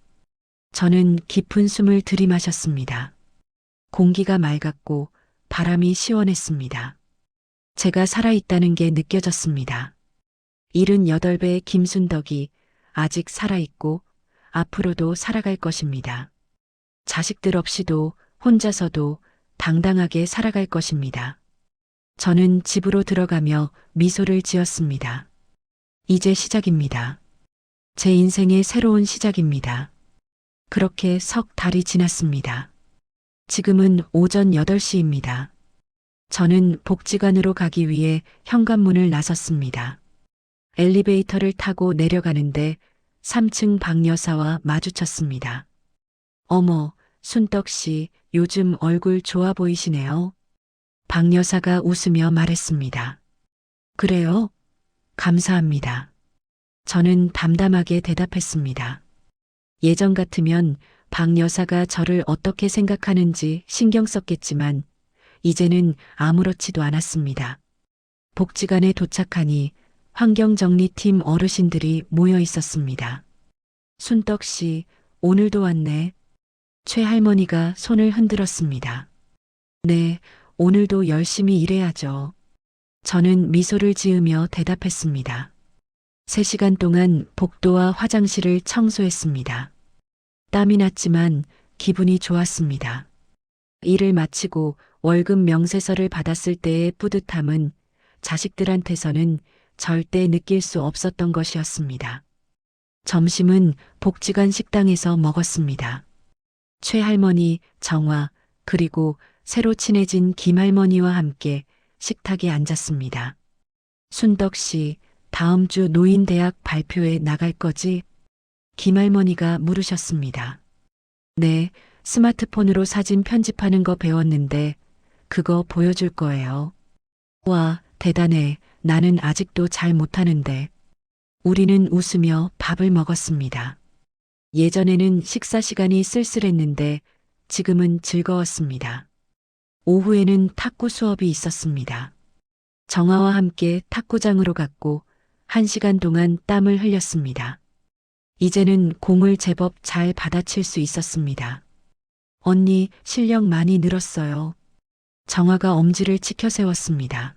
저는 깊은 숨을 들이마셨습니다. 공기가 맑았고 바람이 시원했습니다. 제가 살아있다는 게 느껴졌습니다. 78배의 김순덕이 아직 살아있고 앞으로도 살아갈 것입니다. 자식들 없이도 혼자서도 당당하게 살아갈 것입니다. 저는 집으로 들어가며 미소를 지었습니다. 이제 시작입니다. 제 인생의 새로운 시작입니다. 그렇게 석 달이 지났습니다. 지금은 오전 8시입니다. 저는 복지관으로 가기 위해 현관문을 나섰습니다. 엘리베이터를 타고 내려가는데 3층 박 여사와 마주쳤습니다. 어머, 순떡 씨, 요즘 얼굴 좋아 보이시네요. 박 여사가 웃으며 말했습니다. 그래요? 감사합니다. 저는 담담하게 대답했습니다. 예전 같으면 박 여사가 저를 어떻게 생각하는지 신경 썼겠지만 이제는 아무렇지도 않았습니다. 복지관에 도착하니 환경정리팀 어르신들이 모여 있었습니다. 순떡 씨, 오늘도 왔네. 최 할머니가 손을 흔들었습니다. 네, 오늘도 열심히 일해야죠. 저는 미소를 지으며 대답했습니다. 3시간 동안 복도와 화장실을 청소했습니다. 땀이 났지만 기분이 좋았습니다. 일을 마치고 월급 명세서를 받았을 때의 뿌듯함은 자식들한테서는 절대 느낄 수 없었던 것이었습니다. 점심은 복지관 식당에서 먹었습니다. 최할머니, 정화, 그리고 새로 친해진 김할머니와 함께 식탁에 앉았습니다. 순덕 씨, 다음 주 노인대학 발표회 나갈 거지? 김할머니가 물으셨습니다. 네, 스마트폰으로 사진 편집하는 거 배웠는데 그거 보여줄 거예요. 와, 대단해. 나는 아직도 잘 못하는데. 우리는 웃으며 밥을 먹었습니다. 예전에는 식사 시간이 쓸쓸했는데 지금은 즐거웠습니다. 오후에는 탁구 수업이 있었습니다. 정아와 함께 탁구장으로 갔고 1시간 동안 땀을 흘렸습니다. 이제는 공을 제법 잘 받아칠 수 있었습니다. 언니, 실력 많이 늘었어요. 정아가 엄지를 치켜 세웠습니다.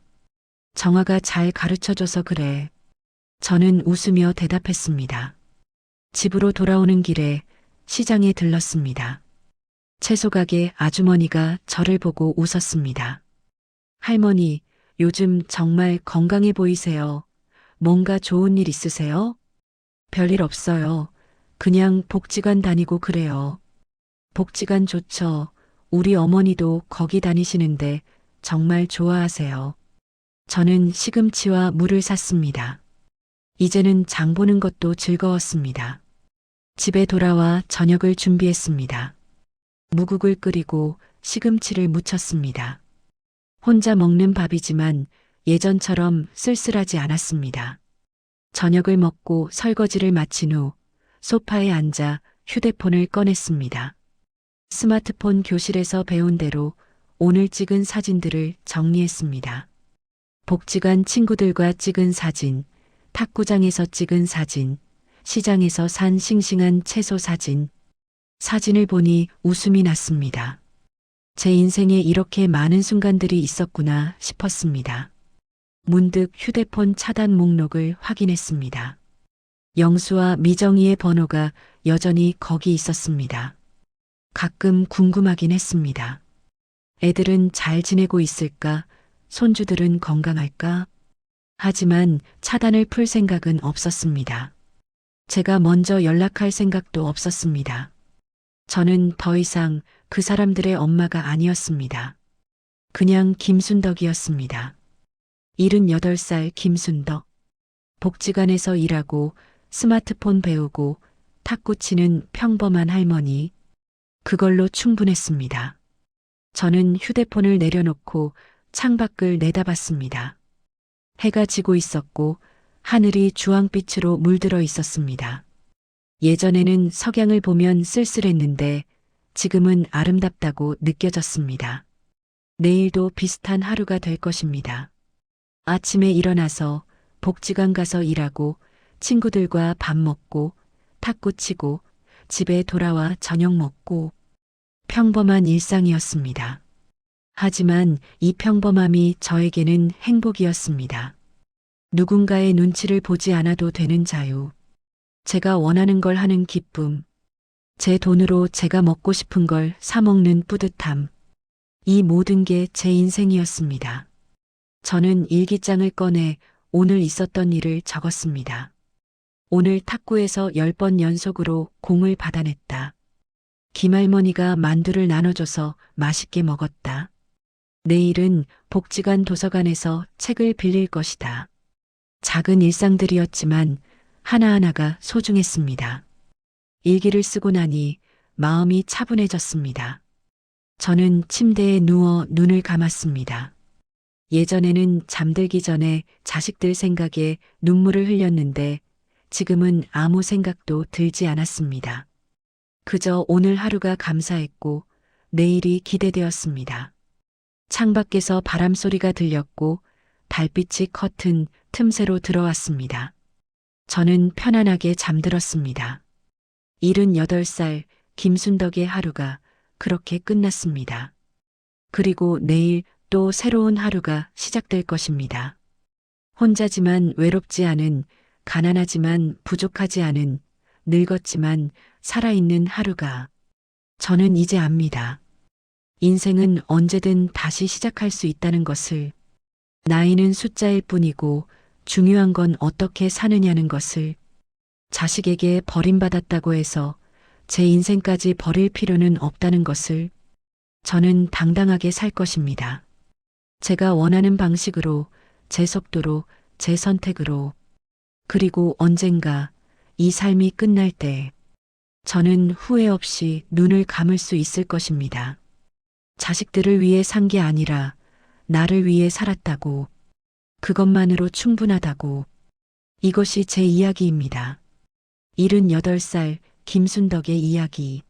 정아가 잘 가르쳐줘서 그래. 저는 웃으며 대답했습니다. 집으로 돌아오는 길에 시장에 들렀습니다. 채소가게 아주머니가 저를 보고 웃었습니다. 할머니, 요즘 정말 건강해 보이세요. 뭔가 좋은 일 있으세요? 별일 없어요. 그냥 복지관 다니고 그래요. 복지관 좋죠. 우리 어머니도 거기 다니시는데 정말 좋아하세요. 저는 시금치와 물을 샀습니다. 이제는 장 보는 것도 즐거웠습니다. 집에 돌아와 저녁을 준비했습니다. 무국을 끓이고 시금치를 무쳤습니다. 혼자 먹는 밥이지만 예전처럼 쓸쓸하지 않았습니다. 저녁을 먹고 설거지를 마친 후 소파에 앉아 휴대폰을 꺼냈습니다. 스마트폰 교실에서 배운 대로 오늘 찍은 사진들을 정리했습니다. 복지관 친구들과 찍은 사진, 탁구장에서 찍은 사진, 시장에서 산 싱싱한 채소 사진. 사진을 보니 웃음이 났습니다. 제 인생에 이렇게 많은 순간들이 있었구나 싶었습니다. 문득 휴대폰 차단 목록을 확인했습니다. 영수와 미정이의 번호가 여전히 거기 있었습니다. 가끔 궁금하긴 했습니다. 애들은 잘 지내고 있을까? 손주들은 건강할까? 하지만 차단을 풀 생각은 없었습니다. 제가 먼저 연락할 생각도 없었습니다. 저는 더 이상 그 사람들의 엄마가 아니었습니다. 그냥 김순덕이었습니다. 78살 김순덕. 복지관에서 일하고 스마트폰 배우고 탁구 치는 평범한 할머니. 그걸로 충분했습니다. 저는 휴대폰을 내려놓고 창밖을 내다봤습니다. 해가 지고 있었고 하늘이 주황빛으로 물들어 있었습니다. 예전에는 석양을 보면 쓸쓸했는데 지금은 아름답다고 느껴졌습니다. 내일도 비슷한 하루가 될 것입니다. 아침에 일어나서 복지관 가서 일하고 친구들과 밥 먹고 탁구 치고 집에 돌아와 저녁 먹고 평범한 일상이었습니다. 하지만 이 평범함이 저에게는 행복이었습니다. 누군가의 눈치를 보지 않아도 되는 자유. 제가 원하는 걸 하는 기쁨. 제 돈으로 제가 먹고 싶은 걸 사 먹는 뿌듯함. 이 모든 게 제 인생이었습니다. 저는 일기장을 꺼내 오늘 있었던 일을 적었습니다. 오늘 탁구에서 10번 연속으로 공을 받아냈다. 김할머니가 만두를 나눠줘서 맛있게 먹었다. 내일은 복지관 도서관에서 책을 빌릴 것이다. 작은 일상들이었지만 하나하나가 소중했습니다. 일기를 쓰고 나니 마음이 차분해졌습니다. 저는 침대에 누워 눈을 감았습니다. 예전에는 잠들기 전에 자식들 생각에 눈물을 흘렸는데 지금은 아무 생각도 들지 않았습니다. 그저 오늘 하루가 감사했고 내일이 기대되었습니다. 창밖에서 바람 소리가 들렸고 달빛이 커튼 틈새로 들어왔습니다. 저는 편안하게 잠들었습니다. 78살 김순덕의 하루가 그렇게 끝났습니다. 그리고 내일 또 새로운 하루가 시작될 것입니다. 혼자지만 외롭지 않은, 가난하지만 부족하지 않은, 늙었지만 살아있는 하루가. 저는 이제 압니다. 인생은 언제든 다시 시작할 수 있다는 것을. 나이는 숫자일 뿐이고 중요한 건 어떻게 사느냐는 것을. 자식에게 버림받았다고 해서 제 인생까지 버릴 필요는 없다는 것을. 저는 당당하게 살 것입니다. 제가 원하는 방식으로, 제 속도로, 제 선택으로. 그리고 언젠가 이 삶이 끝날 때 저는 후회 없이 눈을 감을 수 있을 것입니다. 자식들을 위해 산 게 아니라 나를 위해 살았다고. 그것만으로 충분하다고. 이것이 제 이야기입니다. 78살 김순덕의 이야기.